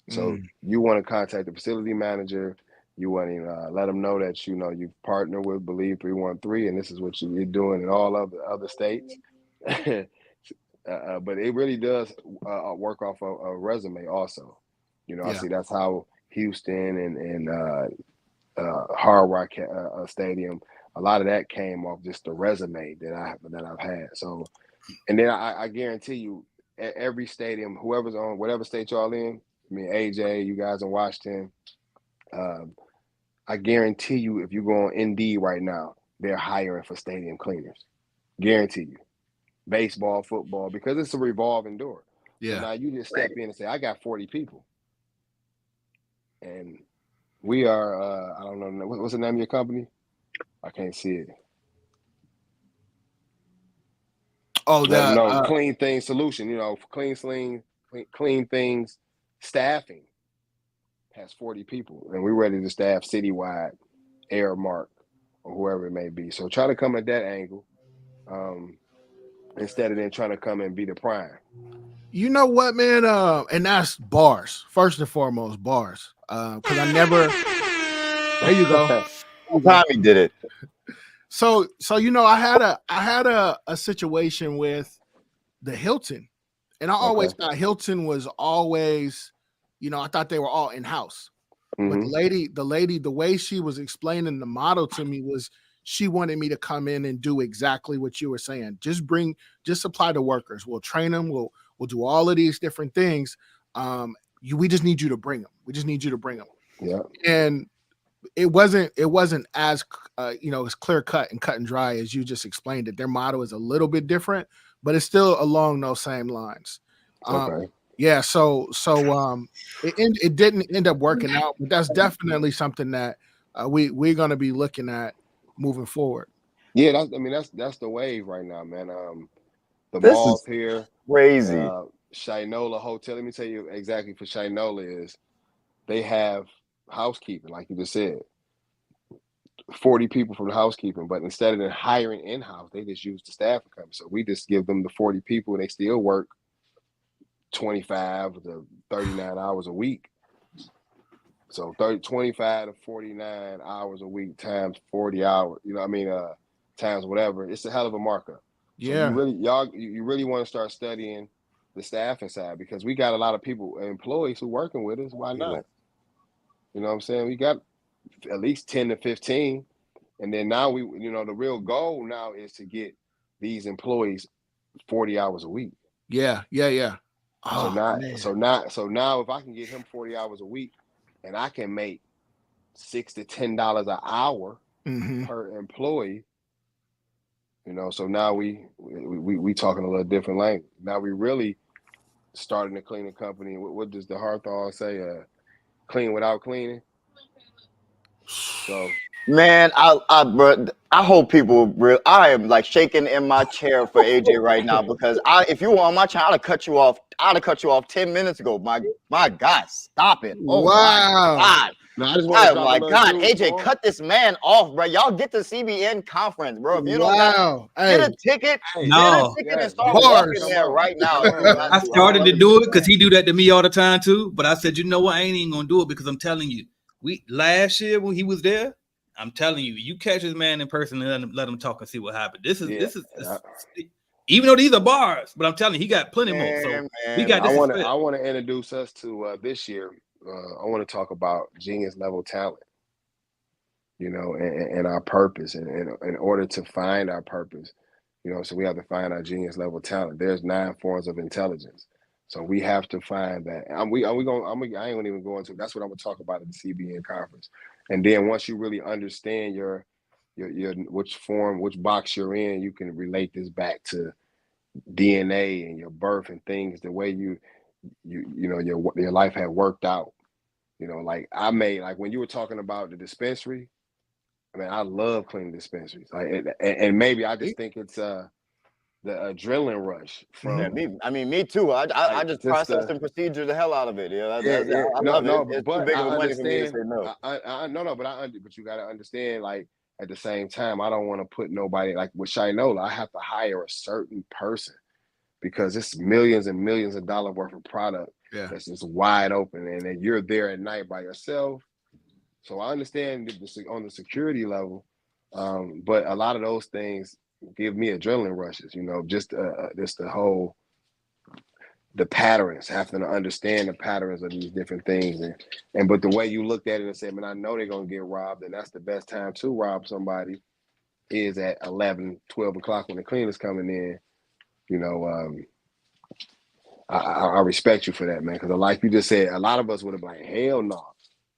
So you want to contact the facility manager. You want to let them know that, you know, you've partnered with Believe 313, and this is what you're doing in all of the other states. But it really does work off a resume also. You know, I see that's how Houston and Hard Rock Stadium, a lot of that came off just the resume that I've had. So, and then I guarantee you, at every stadium, whoever's on whatever state y'all in, I mean, AJ, you guys in Washington, I guarantee you, if you go on Indeed right now, they're hiring for stadium cleaners. Guarantee you. Baseball, football, because it's a revolving door. Yeah. So now you just step in and say, I got 40 people. And we are, I don't know, what's the name of your company? I can't see it. Oh, Clean Things Solution, you know, Clean Things Staffing has 40 people, and we're ready to staff Citywide, Airmark, or whoever it may be. So try to come at that angle instead of then trying to come and be the prime. You know what, man? And that's bars. First and foremost, bars. Because I never. There you go. Tommy did it. So you know, I had a situation with the Hilton, and I always thought Hilton was always, you know, I thought they were all in house. But the lady, the way she was explaining the model to me was, she wanted me to come in and do exactly what you were saying. Just supply the workers. We'll train them. We'll do all of these different things. We just need you to bring them. We just need you to bring them. Yeah. And it wasn't as you know, as clear cut and dry as you just explained it. Their model is a little bit different, but it's still along those same lines. Yeah. So it didn't end up working out, but that's definitely something that we're going to be looking at moving forward. Yeah, that's the wave right now, man. The malls here, crazy. Shinola Hotel. Let me tell you exactly for Shinola is they have housekeeping, like you just said, 40 people from the housekeeping, but instead of hiring in-house, they just use the staffing company. So we just give them the 40 people, and they still work 25 to 39 hours a week. So 25 to 49 hours a week times 40 hours, times whatever. It's a hell of a markup. Yeah. So you really want to start studying the staffing side, because we got a lot of people, employees who working with us. Why not? You know what I'm saying? We got at least 10 to 15. And then now the real goal now is to get these employees 40 hours a week. Yeah. Oh, so now if I can get him 40 hours a week and I can make $6 to $10 an hour per employee, so now we talking a little different language. Now we really starting to clean the company. What does the Hawthorne say? Clean without cleaning. So man, I hope people I am like shaking in my chair for AJ right now, because if you were on my channel, I'd have cut you off. 10 minutes ago. My God, stop it! Oh wow. My God. No, I just want to my God, AJ, cut this man off, bro. Y'all get the CBN conference, bro. If you don't get a ticket, and start walking there right now. I started to do it because he do that to me all the time too. But I said, you know what? I ain't even gonna do it, because I'm telling you, last year when he was there, I'm telling you, you catch this man in person and let him talk and see what happened. This is even though these are bars, but I'm telling you, he got plenty more. So we got this. I want to introduce us to this year. I want to talk about genius level talent, and our purpose. And in order to find our purpose, so we have to find our genius level talent. There's 9 forms of intelligence. So we have to find that. I ain't gonna even go into it. That's what I'm gonna talk about at the CBN conference. And then once you really understand your which box you're in, you can relate this back to DNA and your birth and things, the way your life had worked out. Like when you were talking about the dispensary, I mean, I love cleaning dispensaries. And maybe I just think it's the adrenaline rush from. Me too. I just process and procedure the hell out of it. I love it. It's too big of money for me to say no. But you got to understand, like, at the same time, I don't want to put nobody, like with Shinola, I have to hire a certain person, because it's millions and millions of dollars worth of product that's just wide open, and then you're there at night by yourself. So I understand on the security level, but a lot of those things give me adrenaline rushes, just the patterns, having to understand the patterns of these different things. But the way you looked at it and said, man, I know they're going to get robbed, and that's the best time to rob somebody is at 11, 12 o'clock when the cleaner's coming in. I respect you for that, man, because like you just said, a lot of us would have been like, hell no,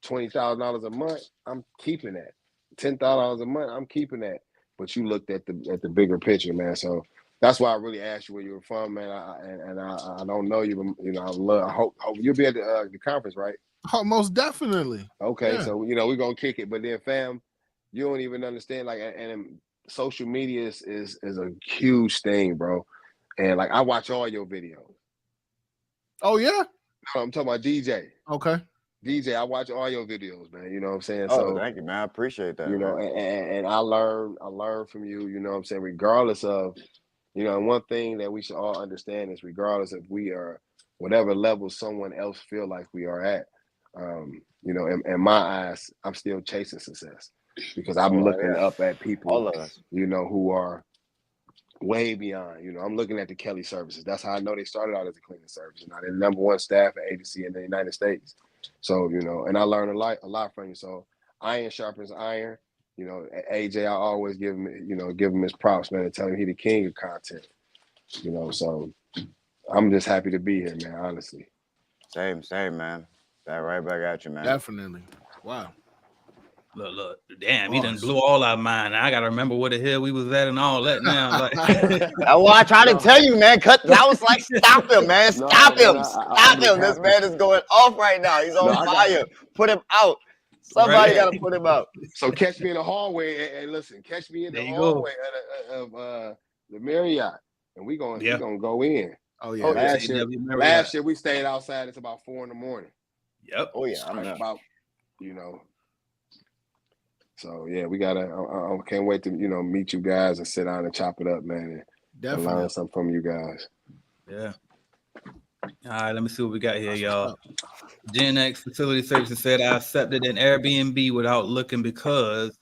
$20,000 a month, I'm keeping that. $10,000 a month, I'm keeping that. But you looked at the bigger picture, man. So that's why I really asked you where you were from, man. I don't know you, but I hope you'll be at the conference, right? Oh, most definitely. Okay, so we're gonna kick it. But then, fam, you don't even understand, like, and social media is a huge thing, bro. And like, I watch all your videos. Oh yeah? No, I'm talking about DJ. Okay. DJ, I watch all your videos, man. You know what I'm saying? Oh, thank you, man. I appreciate that. And I learn from you, you know what I'm saying, regardless of, and one thing that we should all understand is, regardless if we are whatever level someone else feel like we are at, in my eyes, I'm still chasing success, because I'm looking up at people, who are way beyond. I'm looking at the Kelly services. That's how I know they started out as a cleaning service. They're the #1 staffing agency in the United States. So, and I learned a lot from you. So iron sharpens iron. AJ, I always give him his props, man, and tell him he the king of content. So I'm just happy to be here, man, honestly. Same, man. That right back at you, man. Definitely. Wow. Look, damn, he done blew all our mind. I gotta remember where the hell we was at and all that now. Like, I tried to tell you, man. I was like, stop him, man. Stop him. Stop him. This man is going off right now. He's on fire. Put him out. Somebody got to put him out. So catch me in the hallway and listen. Catch me in the hallway of the Marriott, and we gonna go in. Oh yeah. Last year we stayed outside. It's about 4 a.m. Yep. Oh yeah. I'm about, So yeah, we gotta. I can't wait to meet you guys and sit down and chop it up, man. And learn something from you guys. Yeah. All right, let me see what we got here, That's y'all. what's up. Gen X Facility Services said I accepted an Airbnb without looking because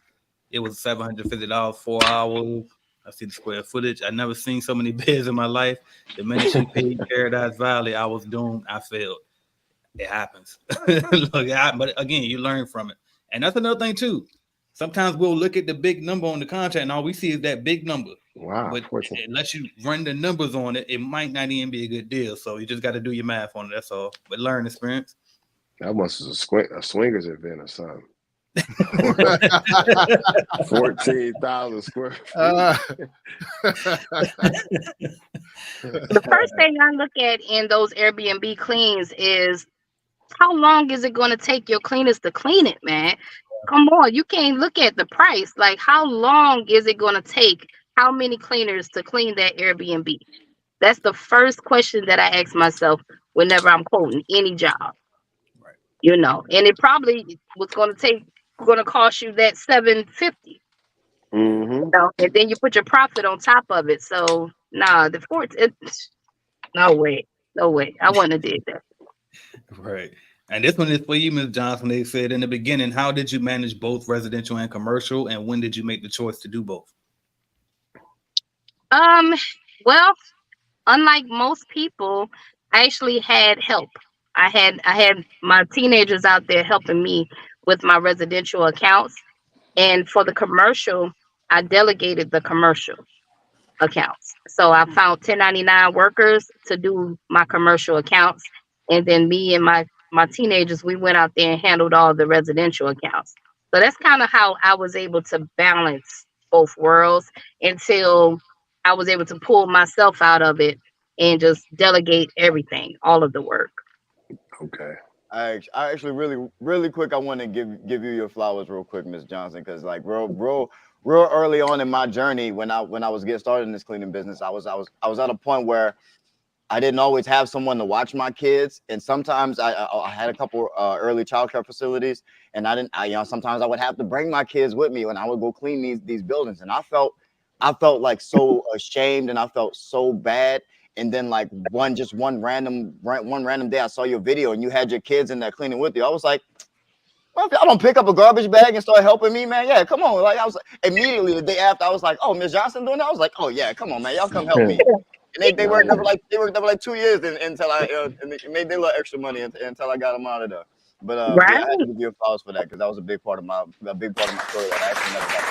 it was $750 4 hours. I see the square footage. I never seen so many beds in my life. The minute she paid Paradise Valley, I was doomed. I failed. It happens. Look, but again, you learn from it, and that's another thing too. Sometimes we'll look at the big number on the contract, and all we see is that big number. Wow, But 14. unless you run the numbers on it, it might not even be a good deal. So you just got to do your math on it. That's all. But learn experience. That must was a swingers event or something. 14,000 square feet. The first thing I look at in those Airbnb cleans is how long is it going to take your cleaners to clean it, man? Come on, you can't look at the price. Like, how long is it going to take? How many cleaners to clean that Airbnb? That's the first question that I ask myself whenever I'm quoting any job. Right. You know, and it probably was going to cost you that $750. Mm-hmm. So, and then you put your profit on top of it. So, nah, the fort, no way, no way. I wouldn't have did that. Right. And this one is for you, Ms. Johnson. They said in the beginning, how did you manage both residential and commercial, and when did you make the choice to do both? Well, unlike most people, I actually had help. I had my teenagers out there helping me with my residential accounts, and for the commercial, I delegated the commercial accounts. So I found 1099 workers to do my commercial accounts, and then me and my teenagers, we went out there and handled all the residential accounts. So that's kind of how I was able to balance both worlds until I was able to pull myself out of it and just delegate everything, all of the work. Okay. I actually really quick, I want to give you your flowers real quick, Miss Johnson, because like real early on in my journey when I was getting started in this cleaning business, I was at a point where I didn't always have someone to watch my kids, and sometimes I had a couple early childcare facilities, and sometimes I would have to bring my kids with me when I would go clean these buildings, and I felt like so ashamed, and I felt so bad. And then like one random day I saw your video and you had your kids in there cleaning with you. I was like, well, if y'all don't pick up a garbage bag and start helping me, man, yeah, come on. Like I was immediately the day after, I was like, oh, Miss Johnson doing that? I was like, oh yeah, come on, man, y'all come help me. And they worked there for like 2 years until I and they made their little extra money until I got them out of there. But Right. yeah, I had to give you flowers for that because that was a big part of my story that I actually never got to.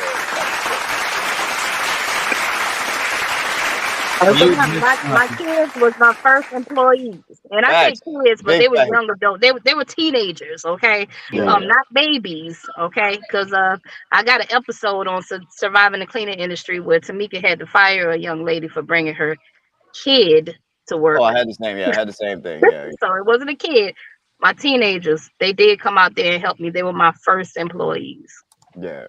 My kids was my first employees, and I say kids, but they were young adults. They were teenagers, okay, not babies, okay. Because I got an episode on surviving the cleaning industry where Tamika had to fire a young lady for bringing her kid to work. Oh, I had the same thing. Yeah. So it wasn't a kid. My teenagers, they did come out there and help me. They were my first employees. Yeah.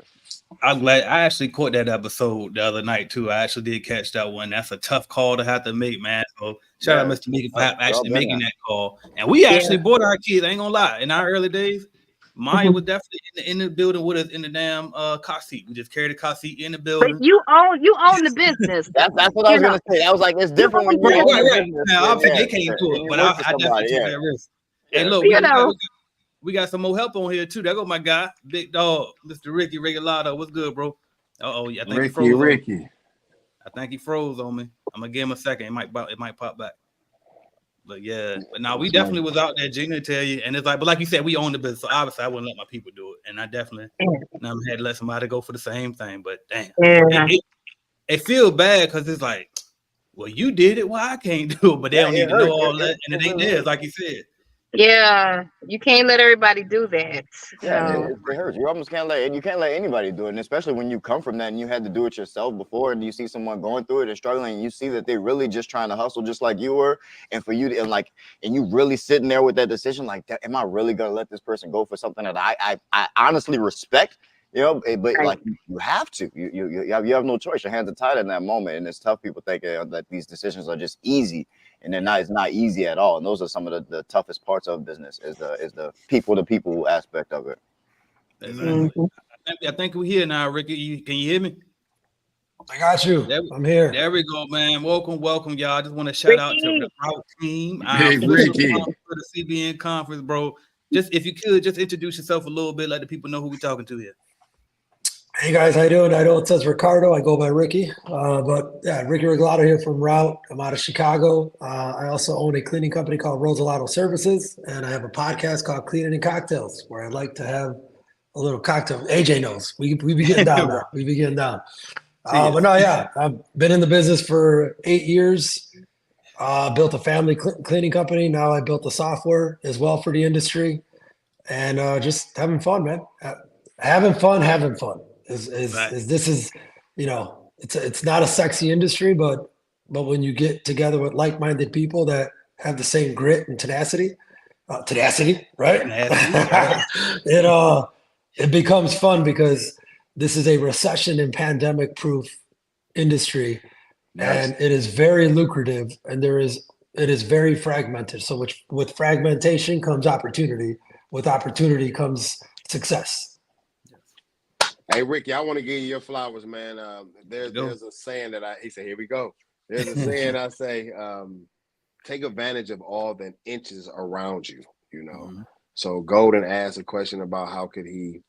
I'm glad I actually caught that episode the other night too. I actually did catch that one. That's a tough call to have to make, man. So shout out Mr. Meekin for actually making that call. And we actually bought our kids. I ain't gonna lie. In our early days, Maya was definitely in the building with us in the damn car seat. We just carried the car seat in the building. But you own the business. That's what I was gonna say. I was like, it's different when you own the business. Now obviously they can't do it, but I definitely took that risk. Hey, look, we got some more help on here too. There go my guy, big dog, Mr. Ricky Regalado. What's good, bro? Oh, yeah, I think Ricky. I think he froze on me. I'm gonna give him a second. It might pop back. But yeah, but now we definitely was out there, Gina, tell you, and it's like, but like you said, we own the business, so obviously I wouldn't let my people do it, and I definitely had to let somebody go for the same thing. But damn, it feels bad because it's like, well, you did it, well, I can't do it, but they don't even know all that, and it ain't theirs, like you said. Yeah, you can't let everybody do that. Yeah, it hurts. You almost can't let anybody do it, and especially when you come from that and you had to do it yourself before, and you see someone going through it and struggling, and you see that they're really just trying to hustle just like you were, and for you to and you really sitting there with that decision, like, am I really gonna let this person go for something that I honestly respect? You know, but like you have to. You have no choice. Your hands are tied in that moment, and it's tough. People think that these decisions are just easy, and they're not. It's not easy at all. And those are some of the toughest parts of business. Is the people to people aspect of it. Exactly. I think we're here now, Ricky. Can you hear me? I got you. I'm here. There we go, man. Welcome, y'all. I just want to shout out to the Route team. Big Ricky. For the CBN conference, bro. Just if you could, just introduce yourself a little bit, let the people know who we're talking to here. Hey guys, how you doing? I know it says Ricardo. I go by Ricky, but yeah, Ricky Regalado here from Route. I'm out of Chicago. I also own a cleaning company called Rosalato Services, and I have a podcast called Cleaning and Cocktails, where I like to have a little cocktail. AJ knows we be getting down now. We be getting down. But no, yeah, I've been in the business for 8 years. Built a family cleaning company. Now I built the software as well for the industry, and just having fun, man. Having fun. Is this is, you know, it's not a sexy industry, but when you get together with like-minded people that have the same grit and tenacity, right? It becomes fun because this is a recession and pandemic proof industry, and it is very lucrative, and it is very fragmented. So with fragmentation comes opportunity. With opportunity comes success. Hey Ricky, I want to give you your flowers, man. There's a saying that he said, here we go. There's a saying I say, take advantage of all the inches around you, you know. Mm-hmm. So Golden asked a question about how could he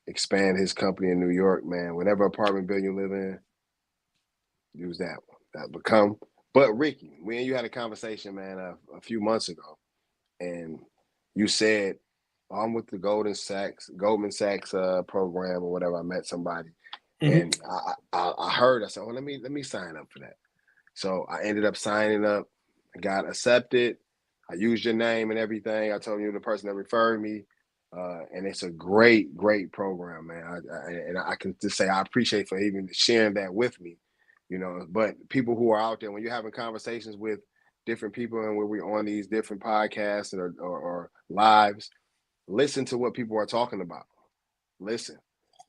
expand his company in New York, man. Whatever apartment building you live in, use that one. That become. But Ricky, me and you had a conversation, man, a few months ago, and you said, I'm with the Goldman Sachs program or whatever. I met somebody, and I heard. I said, "Well, let me sign up for that." So I ended up signing up. I got accepted. I used your name and everything. I told you the person that referred me, and it's a great program, man. I can just say I appreciate for even sharing that with me, you know. But people who are out there, when you're having conversations with different people, and when we're on these different podcasts or lives. Listen to what people are talking about. Listen,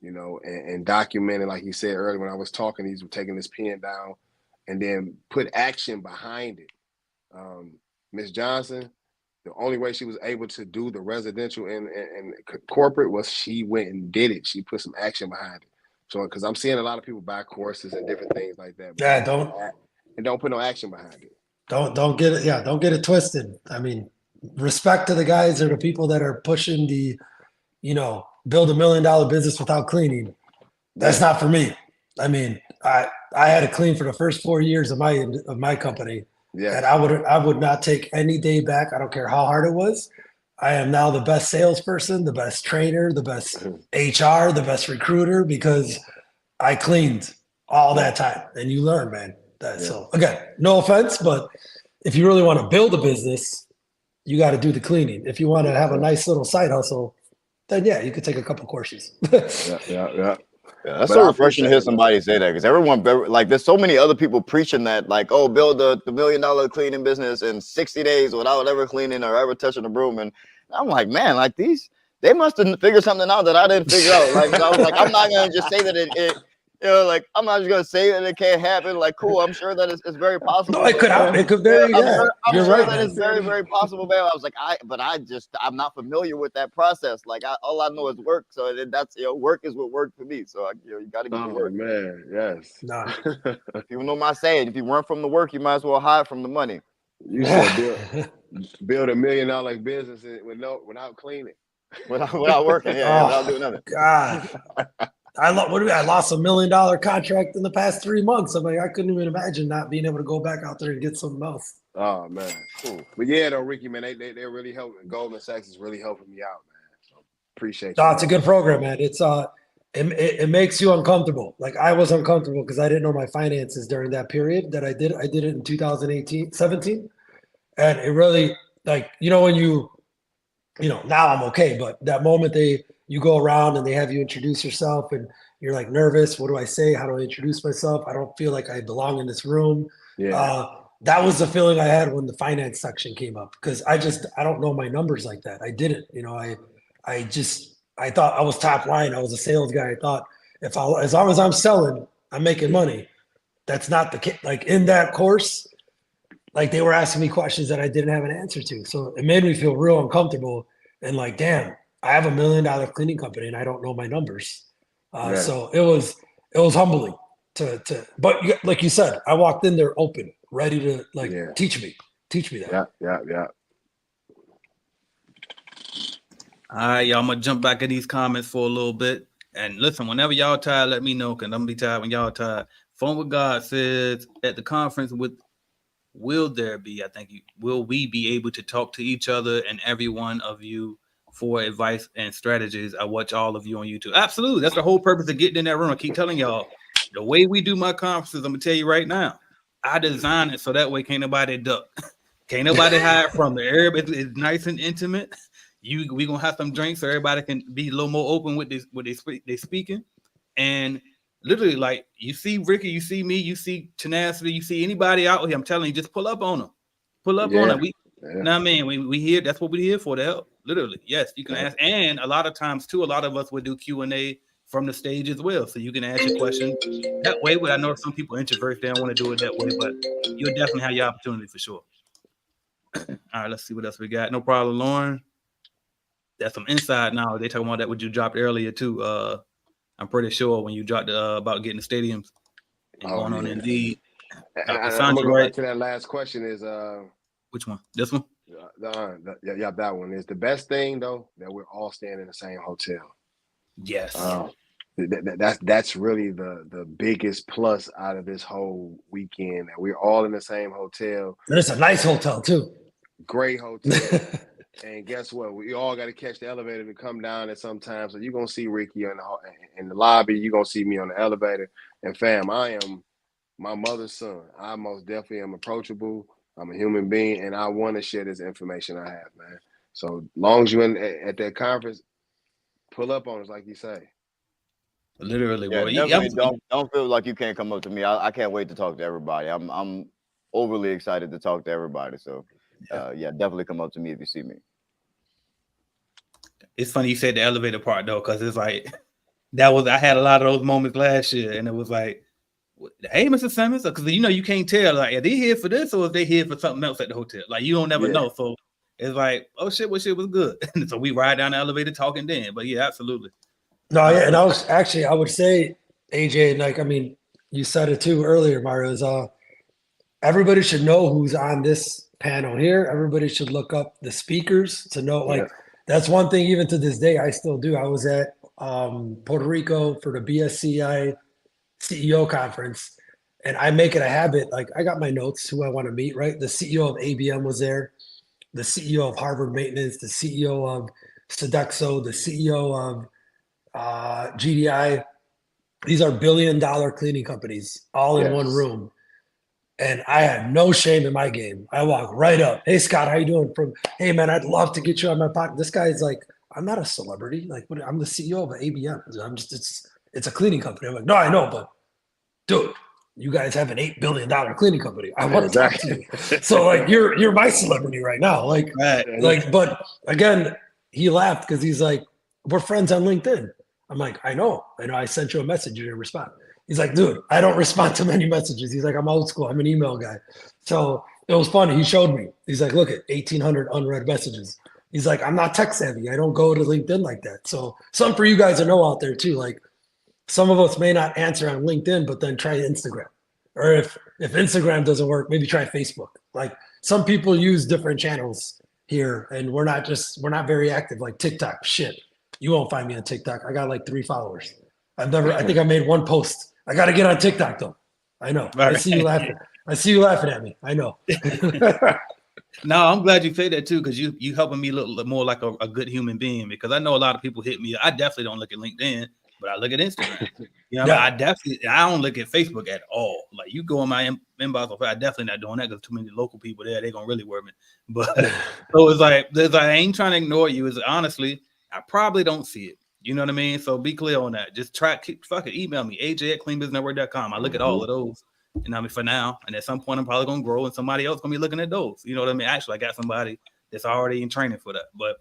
you know, and document it. Like he said earlier when I was talking, he's taking his pen down and then put action behind it. Miss Johnson, the only way she was able to do the residential and corporate was she went and did it. She put some action behind it. So, because I'm seeing a lot of people buy courses and different things like that. Yeah, don't put no action behind it. Don't get it. Yeah, don't get it twisted. I mean, respect to the guys or the people that are pushing the, you know, build $1 million business without cleaning. That's not for me. I mean, I had to clean for the first 4 years of my company. Yeah. And I would not take any day back. I don't care how hard it was. I am now the best salesperson, the best trainer, the best HR, the best recruiter, because I cleaned all that time. And you learn, man. So again, no offense, but if you really want to build a business, you got to do the cleaning. If you want to have a nice little side hustle, then yeah, you could take a couple courses. Yeah, that's so refreshing to hear somebody say that, because everyone, like, there's so many other people preaching that, like, oh, build the $1 million cleaning business in 60 days without ever cleaning or ever touching a broom. And I'm like, man, like they must have figured something out that I didn't figure out. Like, I was like, I'm not gonna just say that it you know, like, I'm not just gonna say that it can't happen. Like, cool, I'm sure that it's very possible. No, it could happen. It could very. I'm sure right, that it's very, very possible, man. I was like, I'm not familiar with that process. Like, all I know is work. So that's, you know, work is what worked for me. So you got to get to work. Man, yes. Nah. People know my saying: if you run from the work, you might as well hide from the money. You said build $1 million business without cleaning, without working, without doing nothing. God. I lost $1 million contract in the past 3 months. I'm like, I couldn't even imagine not being able to go back out there and get something else. Oh man, cool. But yeah, though, Ricky, man, they're really helping. Goldman Sachs is really helping me out, man. So appreciate you. It's a good program, man. It's it makes you uncomfortable. Like, I was uncomfortable because I didn't know my finances during that period that I did. I did it in 17, and it really, like, you know, when you know, now I'm okay, but that moment you go around and they have you introduce yourself and you're like nervous. What do I say? How do I introduce myself? I don't feel like I belong in this room. Yeah. That was the feeling I had when the finance section came up, because I don't know my numbers like that. I didn't, you know, I thought I was top line. I was a sales guy. I thought as long as I'm selling, I'm making money. That's not the case. Like, in that course, like, they were asking me questions that I didn't have an answer to. So it made me feel real uncomfortable and like, damn, I have $1 million cleaning company and I don't know my numbers. So it was humbling. but like you said, I walked in there open, ready to Yeah. teach me that. Yeah. All right, y'all. I'm gonna jump back in these comments for a little bit. And listen, whenever y'all tired, let me know, because I'm gonna be tired when y'all tired. Phone with God says at the conference will we be able to talk to each other and every one of you for advice and strategies? I watch all of you on YouTube. Absolutely. That's the whole purpose of getting in that room. I keep telling y'all, the way we do my conferences, I'm gonna tell you right now, I design it so that way can't nobody duck. Can't nobody hide from it. Everybody is nice and intimate. We gonna have some drinks so everybody can be a little more open with this, what they speaking. And literally, like, you see Ricky, you see me, you see Tenacity, you see anybody out here, I'm telling you, just pull up on them. Pull up on them. We know what I mean? We here, that's what we're here for, to help. Literally. Yes, you can ask. And a lot of times too, a lot of us would do Q&A from the stage as well. So you can ask your question that way. But I know some people introverts, they don't want to do it that way, but you'll definitely have your opportunity for sure. All right, let's see what else we got. No problem, Lauren. That's some inside now. They talking about that what you dropped earlier too. I'm pretty sure when you dropped about getting the stadiums and going on Indeed. I'm gonna go back to that last question. Is which one? This one? Yeah, that one is the best thing though, that we're all staying in the same hotel. Yes. That's really the biggest plus out of this whole weekend, that we're all in the same hotel. And it's a nice hotel too. Great hotel. And guess what? We all got to catch the elevator to come down at some time. So you're going to see Ricky in the lobby. You're going to see me on the elevator. And fam, I am my mother's son. I most definitely am approachable. I'm a human being, and I want to share this information I have, man. So long as you're at that conference, pull up on us, like you say. Literally, yeah, bro. Definitely don't feel like you can't come up to me. I can't wait to talk to everybody. I'm overly excited to talk to everybody. So definitely come up to me if you see me. It's funny you said the elevator part though, because it's like I had a lot of those moments last year, and it was like, hey, Mr. Simmons, because you can't tell, like, are they here for this or are they here for something else at the hotel? Like, you don't never know. So it's like, oh shit, what shit was good? And so we ride down the elevator talking then. But yeah, absolutely. No, yeah, and I would say, AJ, like, I mean, you said it too earlier, Mario, is everybody should know who's on this panel here. Everybody should look up the speakers to know, like, that's one thing even to this day I still do. I was at Puerto Rico for the BSCI CEO conference, and I make it a habit. Like, I got my notes, who I want to meet, right? The CEO of ABM was there, the CEO of Harvard Maintenance, the CEO of Sodexo, the CEO of GDI. These are billion-dollar cleaning companies all in one room. And I had no shame in my game. I walk right up. Hey, Scott, how you doing? Hey, man, I'd love to get you on my podcast. This guy's like, I'm not a celebrity. Like, I'm the CEO of ABM. It's a cleaning company. I'm like, no, I know, but dude, you guys have an $8 billion cleaning company. I want to talk to you. So, like, you're my celebrity right now. Like, but again, he laughed because he's like, we're friends on LinkedIn. I'm like, I know. I sent you a message. You didn't respond. He's like, dude, I don't respond to many messages. He's like, I'm old school. I'm an email guy. So it was funny. He showed me. He's like, look at 1,800 unread messages. He's like, I'm not tech savvy. I don't go to LinkedIn like that. So something for you guys to know out there too. Like, some of us may not answer on LinkedIn, but then try Instagram. Or if Instagram doesn't work, maybe try Facebook. Like, some people use different channels here, and we're not very active. Like TikTok, shit. You won't find me on TikTok. I got like 3 followers. I think I made 1 post. I got to get on TikTok though. I know. I see you laughing. I see you laughing at me. I know. No, I'm glad you say that too, because you helping me look more like a good human being, because I know a lot of people hit me. I definitely don't look at LinkedIn, but I look at Instagram. I don't look at Facebook at all. Like, you go in my inbox, I definitely not doing that because too many local people there, they're gonna really worry me. But so it's like I ain't trying to ignore you. It's honestly, I probably don't see it. You know what I mean? So be clear on that. Just email me, aj@cleanbusinessnetwork.com. I look at all of those. For now, and at some point I'm probably gonna grow and somebody else gonna be looking at those. You know what I mean? Actually, I got somebody that's already in training for that. But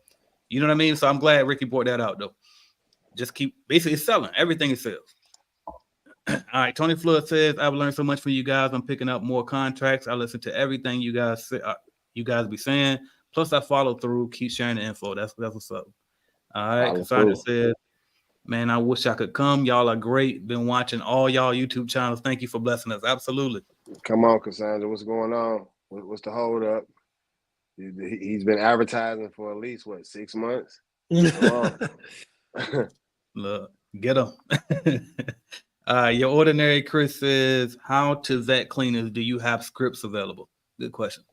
you know what I mean? So I'm glad Ricky brought that out though. Just keep basically selling. Everything is sales. All right, Tony Flood says, I've learned so much from you guys. I'm picking up more contracts. I listen to everything you guys say, you guys be saying. Plus I follow through, keep sharing the info. That's what's up. All right, Cassandra says, Man, I wish I could come. Y'all are great. Been watching all y'all YouTube channels. Thank you for blessing us. Absolutely. Come on, Cassandra. What's going on? What's the hold up? He's been advertising for at least, 6 months? Come on. Look, get them. Your ordinary Chris says, how to vet cleaners? Do you have scripts available? Good question.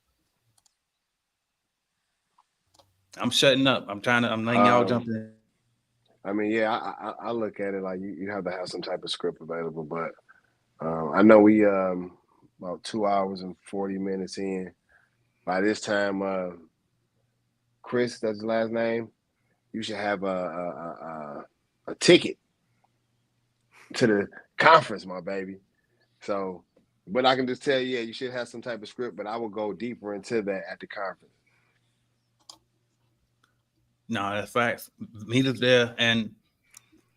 I'm shutting up. I'm letting y'all jump in. I mean, yeah, I look at it like you have to have some type of script available, but I know we about 2 hours and 40 minutes in. By this time, Chris, that's his last name, you should have a ticket to the conference, my baby. So, but I can just tell you, yeah, you should have some type of script, but I will go deeper into that at the conference. No, that's facts. Meet us there, and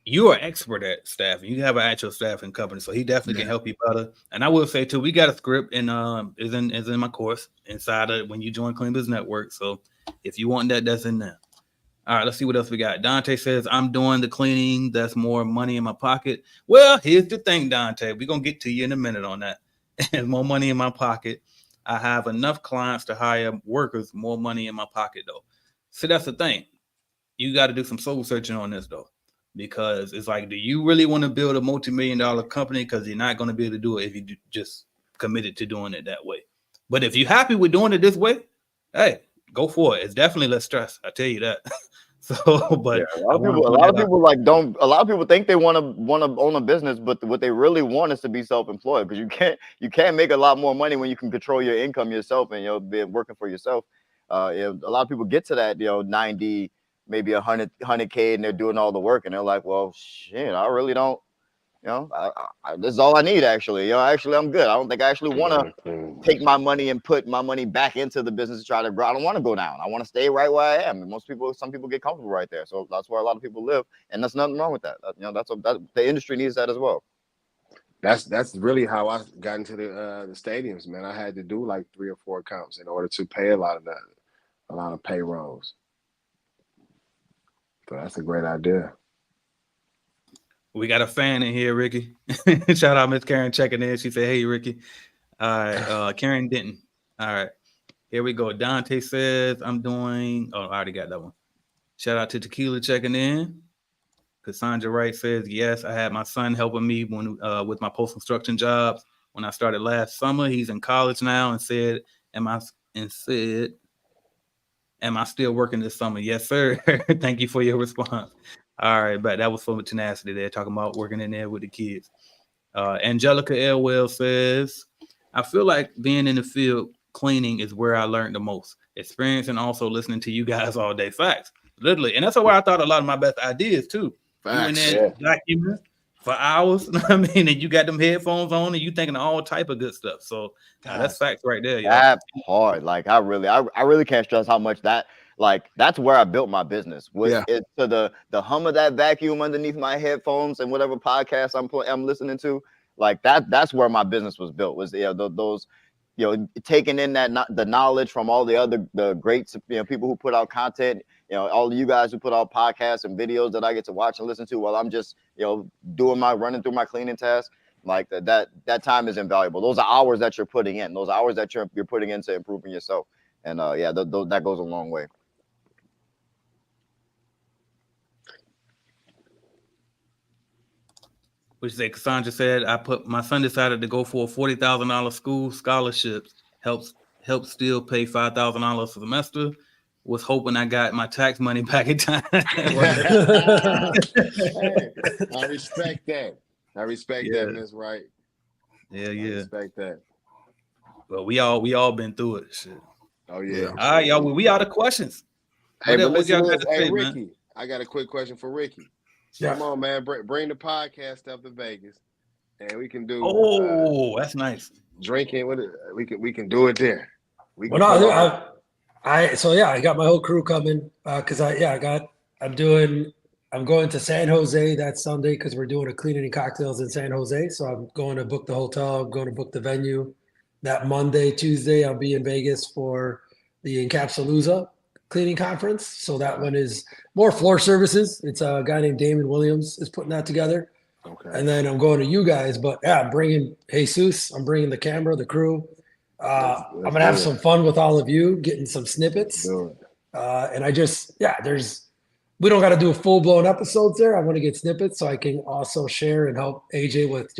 you are expert at staffing. You have an actual staffing company, so he definitely can help you better. And I will say too, we got a script and is in my course inside of when you join Clean Business Network. So if you want that, that's in there. All right, let's see what else we got. Dante says, I'm doing the cleaning. That's more money in my pocket. Well, here's the thing, Dante. We're going to get to you in a minute on that. And more money in my pocket. I have enough clients to hire workers, more money in my pocket, though. So that's the thing. You got to do some soul searching on this, though, because it's like, do you really want to build a multi-million-dollar company? Because you're not going to be able to do it if you just committed to doing it that way. But if you're happy with doing it this way, hey, go for it. It's definitely less stress. I tell you that. So, but yeah, a lot of people think they want to own a business, but what they really want is to be self-employed, because you can't make a lot more money when you can control your income yourself and be working for yourself. A lot of people get to that 90, maybe 100K, and they're doing all the work, and they're like, well, shit, I really don't. This is all I need, actually. Actually, I'm good. I don't think I actually want to take my money and put my money back into the business to try to grow. I don't want to go down. I want to stay right where I am. And some people get comfortable right there. So that's where a lot of people live, and there's nothing wrong with that. The industry needs that as well. That's really how I got into the stadiums, man. I had to do like 3 or 4 accounts in order to pay a lot of payrolls. So that's a great idea. We got a fan in here, Ricky. Shout out Miss Karen checking in. She said, hey, Ricky. All right. Karen Denton. All right. Here we go. Dante says, I'm doing. Oh, I already got that one. Shout out to Tequila checking in. Cassandra Wright says, yes, I had my son helping me with my post-construction jobs when I started last summer. He's in college now and said, am I still working this summer? Yes, sir. Thank you for your response. All right, but that was from tenacity there, talking about working in there with the kids. Angelica Elwell says, I feel like being in the field cleaning is where I learned the most. Experience and also listening to you guys all day. Facts, literally. And that's where I thought a lot of my best ideas too. Facts. You in there documenting for hours, I mean, and you got them headphones on and you thinking of all type of good stuff. So that's facts right there. That's hard. Like I really can't stress how much that's where I built my business. It's to the hum of that vacuum underneath my headphones and whatever podcast I'm listening to. Like that's where my business was built. Was those taking in the knowledge from all the great people who put out content. All of you guys who put out podcasts and videos that I get to watch and listen to while I'm just running through my cleaning task. Like that time is invaluable. Those are hours that you're putting in. Those hours that you're putting into improving yourself. And that goes a long way. Which Cassandra said, my son decided to go for a $40,000 school scholarship. Helps still pay $5,000 a semester. Was hoping I got my tax money back in time. Hey, I respect that. That, Miss Wright. Yeah. I respect that. Well, we all been through it. Shit. Oh yeah. All right, y'all. Well, we out of questions. Hey, but listen, Ricky, man? I got a quick question for Ricky. Yeah. Come on, man. Bring the podcast up to Vegas, and we can do. Oh, that's nice. Drinking with it. We can do it there. I got my whole crew coming because I'm going to San Jose that Sunday because we're doing a cleaning and cocktails in San Jose. So I'm going to book the hotel. I'm going to book the venue. That Monday, Tuesday, I'll be in Vegas for the Encapsulooza. cleaning conference. So that one is more floor services. It's a guy named Damon Williams is putting that together. Okay. And then I'm going to you guys, but yeah, I'm bringing Jesus. I'm bringing the camera, the crew. Let's I'm gonna have some fun with all of you, getting some snippets. do it. And we don't got to do a full blown episodes there. I want to get snippets so I can also share and help AJ with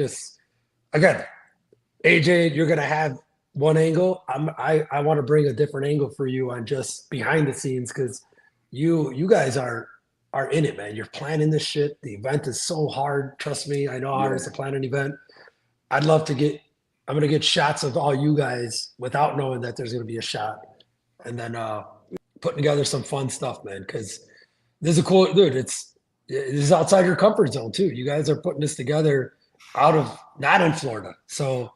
again, AJ, you're gonna have one angle. I want to bring a different angle for you on just behind the scenes because you guys are in it, man. You're planning this shit. The event is so hard. Trust me, I know how hard it is to plan an event. I'm gonna get shots of all you guys without knowing that there's gonna be a shot, and then putting together some fun stuff, man. Because this is a cool, dude. This is outside your comfort zone too. You guys are putting this together not in Florida, so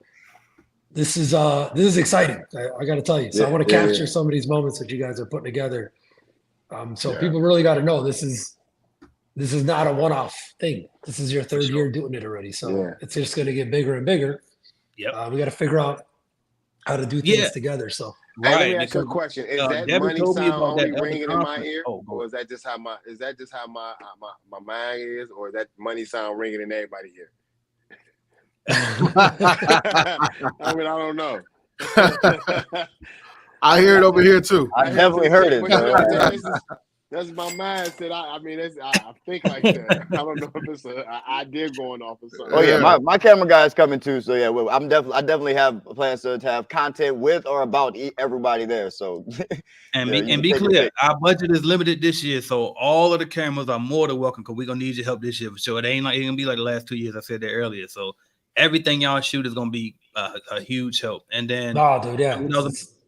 this is exciting. I got to tell you. So I want to capture some of these moments that you guys are putting together. People really got to know this is not a one-off thing. This is your third year doing it already. So it's just going to get bigger and bigger. Yep. We got to figure out how to do things together. So Hey, let Right. me ask you a Because question. Is that Debbie money told me sound about that only other ringing in my conference. ear, Oh, go or is that just how my mind is, or is that money sound ringing in everybody's ear? I mean, I don't know. I hear it over here too. I definitely heard it. But you know, that's my mindset. I think like that. I don't know if it's an idea going off or something. Oh yeah, my camera guy is coming too. So yeah, I definitely have plans to have content with or about everybody there. So And be clear, our budget is limited this year, so all of the cameras are more than welcome because we're gonna need your help this year for sure. It ain't gonna be like the last 2 years. I said that earlier. So everything y'all shoot is gonna be a huge help. And then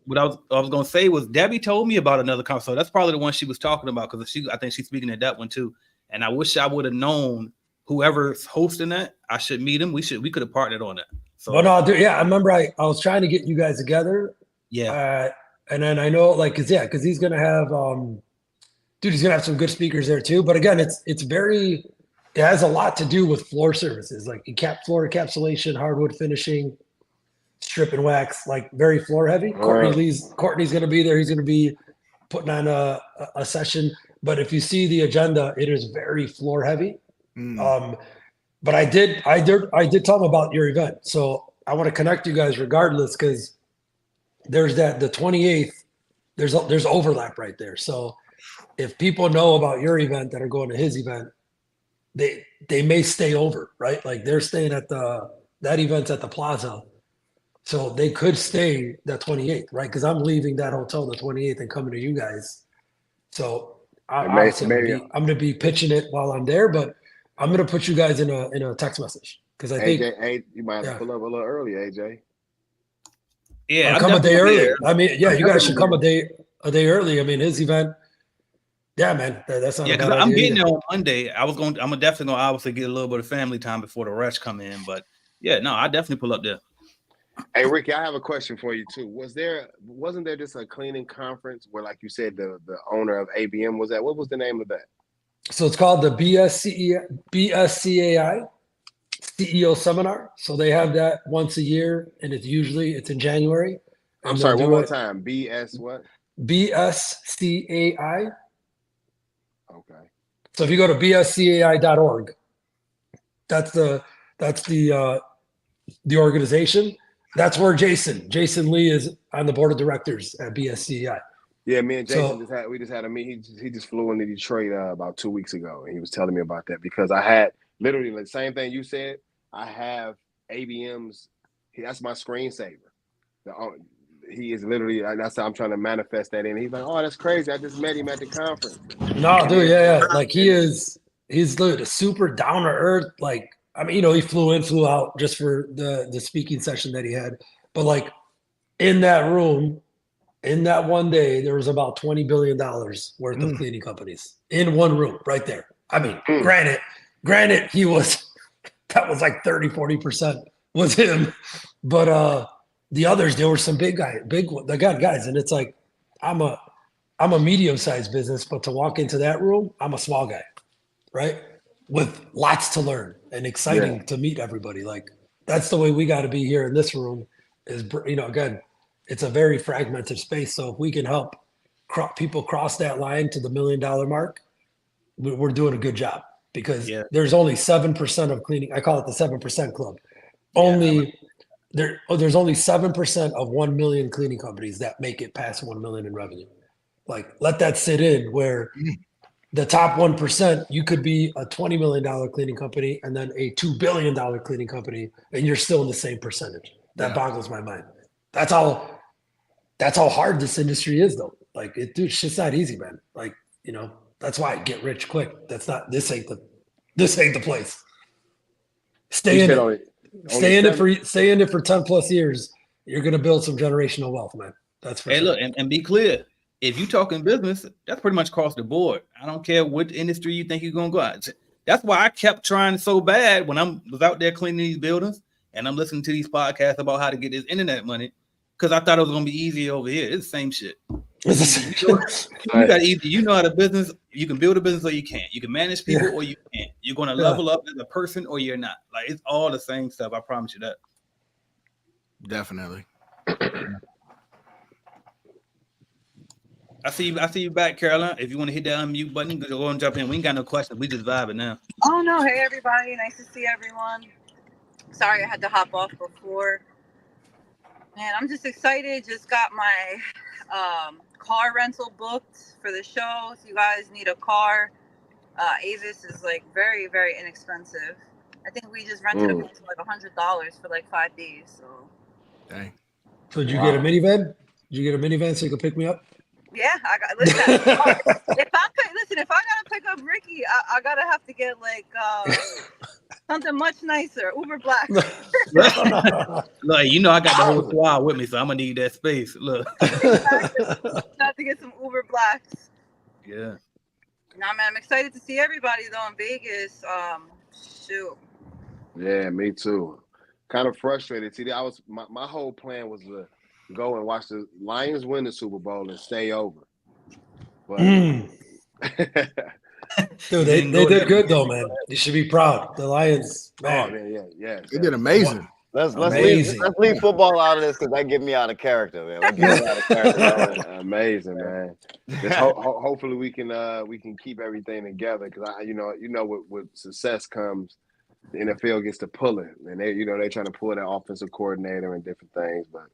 what I was gonna say was Debbie told me about another conference. So that's probably the one she was talking about because I think she's speaking at that one too. And I wish I would have known whoever's hosting that. I should meet him. We could have partnered on that. So I remember I was trying to get you guys together. Yeah. And then I know because he's gonna have he's gonna have some good speakers there too. But again, it has a lot to do with floor services, like floor encapsulation, hardwood finishing, strip and wax, like very floor heavy. Courtney's going to be there. He's going to be putting on a session. But if you see the agenda, it is very floor heavy. But I did tell him about your event. So I want to connect you guys regardless, because there's the 28th, there's overlap right there. So if people know about your event that are going to his event, they may stay over, right? Like they're staying at that event's at the Plaza. So they could stay that 28th, right? Because I'm leaving that hotel the 28th and coming to you guys. So I'm going to be pitching it while I'm there, but I'm going to put you guys in a text message because I think you might have to pull up a little early, AJ. Yeah, I'll come a day early. I mean, you guys should come a day early. I mean, his event. Yeah, man, that's not. Because I'm getting there on Monday. I'm definitely gonna obviously get a little bit of family time before the rush come in. But yeah, no, I definitely pull up there. Hey, Ricky, I have a question for you too. Wasn't there just a cleaning conference where, like you said, the owner of ABM was at? What was the name of that? So it's called the BSCAI CEO seminar. So they have that once a year, and it's in January. I'm sorry, one more time. BS what? BSCAI. Okay. So if you go to bscai.org, that's the organization. That's where Jason Lee is on the board of directors at BSCAI. Yeah, me and Jason just had a meeting. He just flew into Detroit about 2 weeks ago, and he was telling me about that because I had literally the same thing you said. I have ABM's. That's my screensaver. He is literally. That's how I'm trying to manifest that in. He's like, "Oh, that's crazy! I just met him at the conference." No, dude, yeah. Like he's literally super down to earth. Like, I mean, he flew in, flew out just for the speaking session that he had. But like in that room, in that one day, there was about $20 billion worth of cleaning companies in one room right there. I mean, granted, that was like 30-40% was him. But the others, there were some big guys. And it's like, I'm a medium-sized business, but to walk into that room, I'm a small guy, right? With lots to learn and exciting to meet everybody. Like that's the way we got to be here in this room is, again, it's a very fragmented space. So if we can help people cross that line to the $1 million mark, we're doing a good job, because Yeah. there's only 7% of cleaning. I call it the 7% club. Yeah, There's only 7% of 1 million cleaning companies that make it past 1 million in revenue. Like, let that sit in, where the top 1%, you could be a $20 million cleaning company and then a $2 billion cleaning company, and you're still in the same percentage. That boggles my mind. That's how hard this industry is, though. Like, dude, shit's not easy, man. Like, that's why I get rich quick. This ain't the place. Stay in it. Stay in it for 10 plus years. You're gonna build some generational wealth, man. That's for Hey, sure. look, and be clear. If you talking business, that's pretty much across the board. I don't care what industry you think you're gonna go out. That's why I kept trying so bad when I was out there cleaning these buildings, and I'm listening to these podcasts about how to get this internet money, because I thought it was gonna be easy over here. It's the same shit. You got either you know how to business, you can build a business or you can't. You can manage people or you can't. You're gonna level up as a person or you're not. Like, it's all the same stuff. I promise you that. Definitely. I see you back, Caroline. If you want to hit that unmute button, go and jump in. We ain't got no questions. We just vibing now. Oh no, hey everybody, nice to see everyone. Sorry I had to hop off before. Man, I'm just excited. Just got my car rental booked for the show. If you guys need a car, Avis is like very, very inexpensive. I think we just rented a car for like $100 for like 5 days. So Dang. So did you get a minivan? Did you get a minivan so you could pick me up? yeah, I got if I gotta pick up Ricky, I gotta have to get like something much nicer, Uber Black. Look, I got the whole squad with me, so I'm gonna need that space. Look, have to get some Uber Blacks. Yeah. Nah, man, I'm excited to see everybody though in Vegas. Shoot. Yeah, me too. Kind of frustrated. See, my whole plan was to go and watch the Lions win the Super Bowl and stay over. But dude, they did good though, man. You should be proud. The Lions, man. Oh man, yeah. They did amazing. Let's leave football out of this, because that get me out of character, man. That get me out of character. Amazing, man. Just hopefully we can keep everything together, because with success comes, the NFL gets to pull it, and they're trying to pull that offensive coordinator and different things, but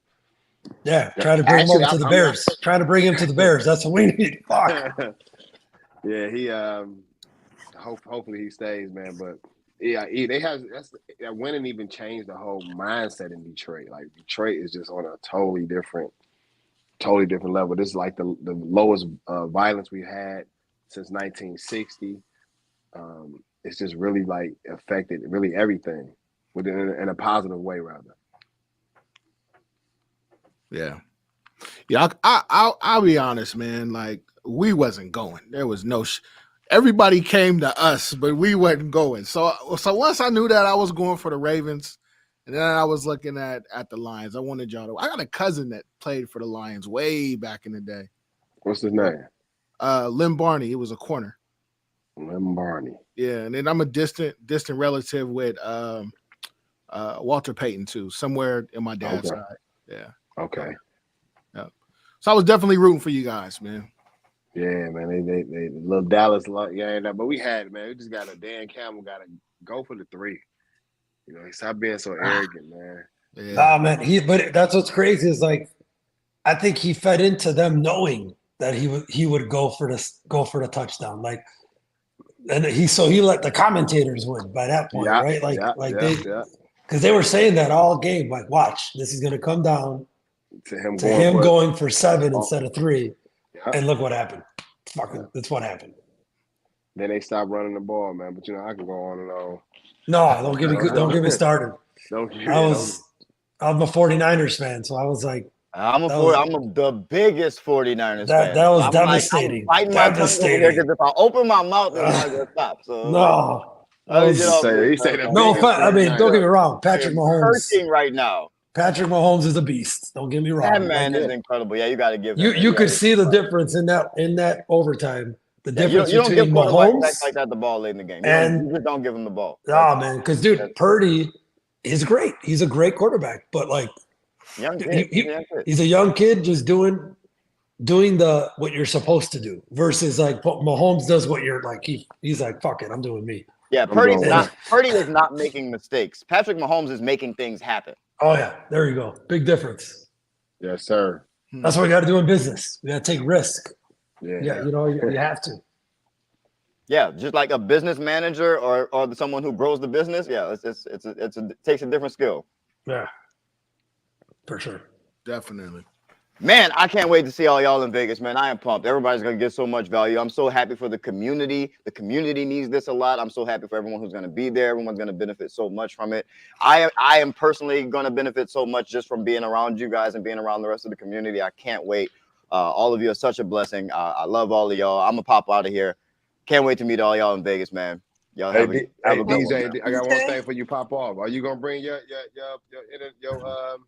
try to bring him over to the Bears. Try to bring him to the Bears. That's what we need. Fuck. Yeah, he hopefully he stays, man. But yeah, that winning even changed the whole mindset in Detroit. Like, Detroit is just on a totally different level. This is like the lowest violence we had since 1960. It's just really like affected really everything in a positive way, rather. Yeah. I'll be honest, man. Like, we wasn't going. There was no. Everybody came to us, but we wasn't going. So once I knew that I was going for the Ravens, and then I was looking at the Lions. I wanted y'all to. I got a cousin that played for the Lions way back in the day. What's his name? Lim Barney. It was a corner. Lim Barney. Yeah, and then I'm a distant relative with Walter Payton too, somewhere in my dad's side. Yeah. Okay. Yeah. So I was definitely rooting for you guys, man. Yeah, man. They little Dallas, but we had it, man. We just got Dan Campbell got to go for the 3. Stop being so arrogant, man. Yeah. Man. But that's what's crazy is, like, I think he fed into them knowing that he would go for the touchdown, like, and he let the commentators win by that point, right? Because they were saying that all game, like, watch, this is going to come down to him going for 7 instead of 3, and look what happened. That's what happened. Then they stopped running the ball, man. But I can go on and on. No, don't get me started. I'm a 49ers fan, so I was like, I'm the biggest 49ers fan. That was devastating. Devastating. If I open my mouth, it's not gonna stop. So no. He said no, I mean, don't get me wrong. Patrick Mahomes hurting right now. Patrick Mahomes is a beast. Don't get me wrong. That man is incredible. Yeah, you got to give him. You could see the difference in that overtime. The difference you don't between give Mahomes like that the ball late in the game. And you just don't give him the ball. Oh man, because dude, Purdy is great. He's a great quarterback, but like, he's a young kid just doing doing what you're supposed to do versus like Mahomes does what you're like. He's like, fuck it, I'm doing me. Yeah, Purdy is not making mistakes. Patrick Mahomes is making things happen. Oh yeah, there you go. Big difference. Yes, sir. That's what we got to do in business. We got to take risk. Yeah, you have to. Yeah, just like a business manager or someone who grows the business. Yeah, it takes a different skill. Yeah, for sure. Definitely. Man, I can't wait to see all y'all in Vegas, man. I am pumped. Everybody's going to get so much value. I'm so happy for the community. The community needs this a lot. I'm so happy for everyone who's going to be there. Everyone's going to benefit so much from it. I am personally going to benefit so much just from being around you guys and being around the rest of the community. I can't wait. All of you are such a blessing. I love all of y'all. I'm going to pop out of here. Can't wait to meet all y'all in Vegas, man. Y'all have a good DJ, one. I got one thing for you. Pop off. Are you gonna bring your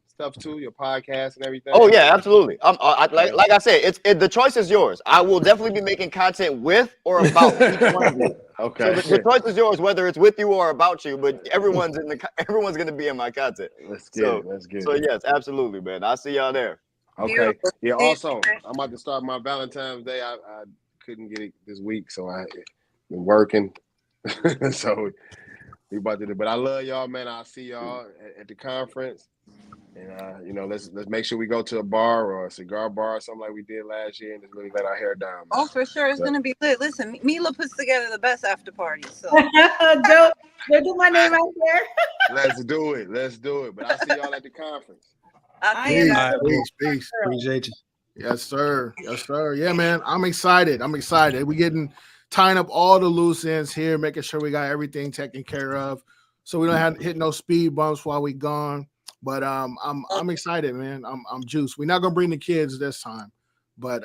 stuff too, your podcast and everything? Oh yeah, absolutely. Like I said, the choice is yours. I will definitely be making content with or about each one of you. Okay. So the choice is yours, whether it's with you or about you. But everyone's gonna be in my content. Let's get it. So yes, absolutely, man. I'll see y'all there. Okay. Yeah. Also, I'm about to start my Valentine's Day. I couldn't get it this week, so I been working. So we about to do, but I love y'all, man. I'll see y'all at the conference, and let's make sure we go to a bar or a cigar bar or something like we did last year, and just really let our hair down. Man. Oh, for sure, it's gonna be lit. Listen, Mila puts together the best after party. So don't do my name out there. Let's do it. But I'll see y'all at the conference. Peace. Appreciate you. Yes, sir. Yeah, man. I'm excited. We tying up all the loose ends here, making sure we got everything taken care of, so we don't have to hit no speed bumps while we gone. But I'm excited, man. I'm juiced. We're not gonna bring the kids this time, but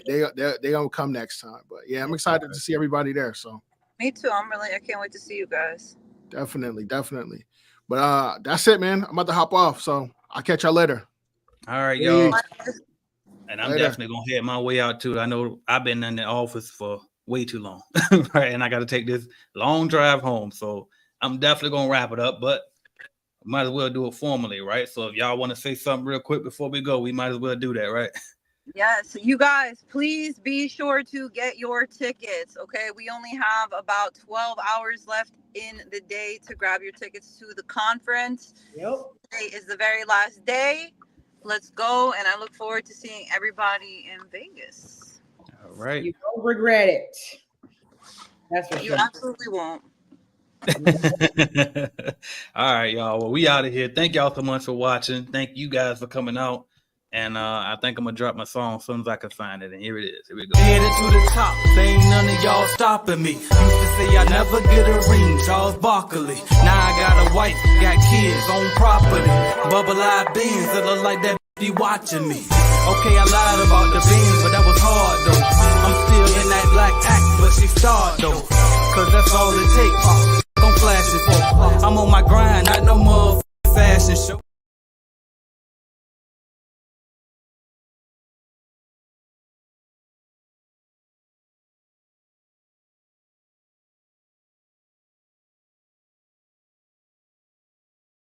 they gonna come next time. But yeah, I'm excited to see everybody there. So me too. I can't wait to see you guys. Definitely. But that's it, man. I'm about to hop off, so I'll catch y'all later. All right, y'all. And I'm definitely gonna head my way out too. I know I've been in the office for way too long, right? And I got to take this long drive home, so I'm definitely gonna wrap it up. But might as well do it formally, right? So if y'all want to say something real quick before we go, we might as well do that, right? Yes, you guys, please be sure to get your tickets. Okay, we only have about 12 hours left in the day to grab your tickets to the conference. Yep. Today is the very last day. Let's go, and I look forward to seeing everybody in Vegas. All right. You won't regret it. That's what you absolutely won't. All right, y'all. Well, we out of here. Thank y'all so much for watching. Thank you guys for coming out. And I think I'm gonna drop my song as soon as I can find it. And here it is. Here we go. Headed to the top, ain't none of y'all stopping me. Used to say I never get a ring, Charles Barkley. Now I got a wife, got kids on property. Bubble-eyed beans that look like that be watching me. Okay, I lied about the beans, but that was hard though. I'm still in that black act, but she starred though. Cause that's all it takes. I'm flashing for. I'm on my grind, not no more fashion show.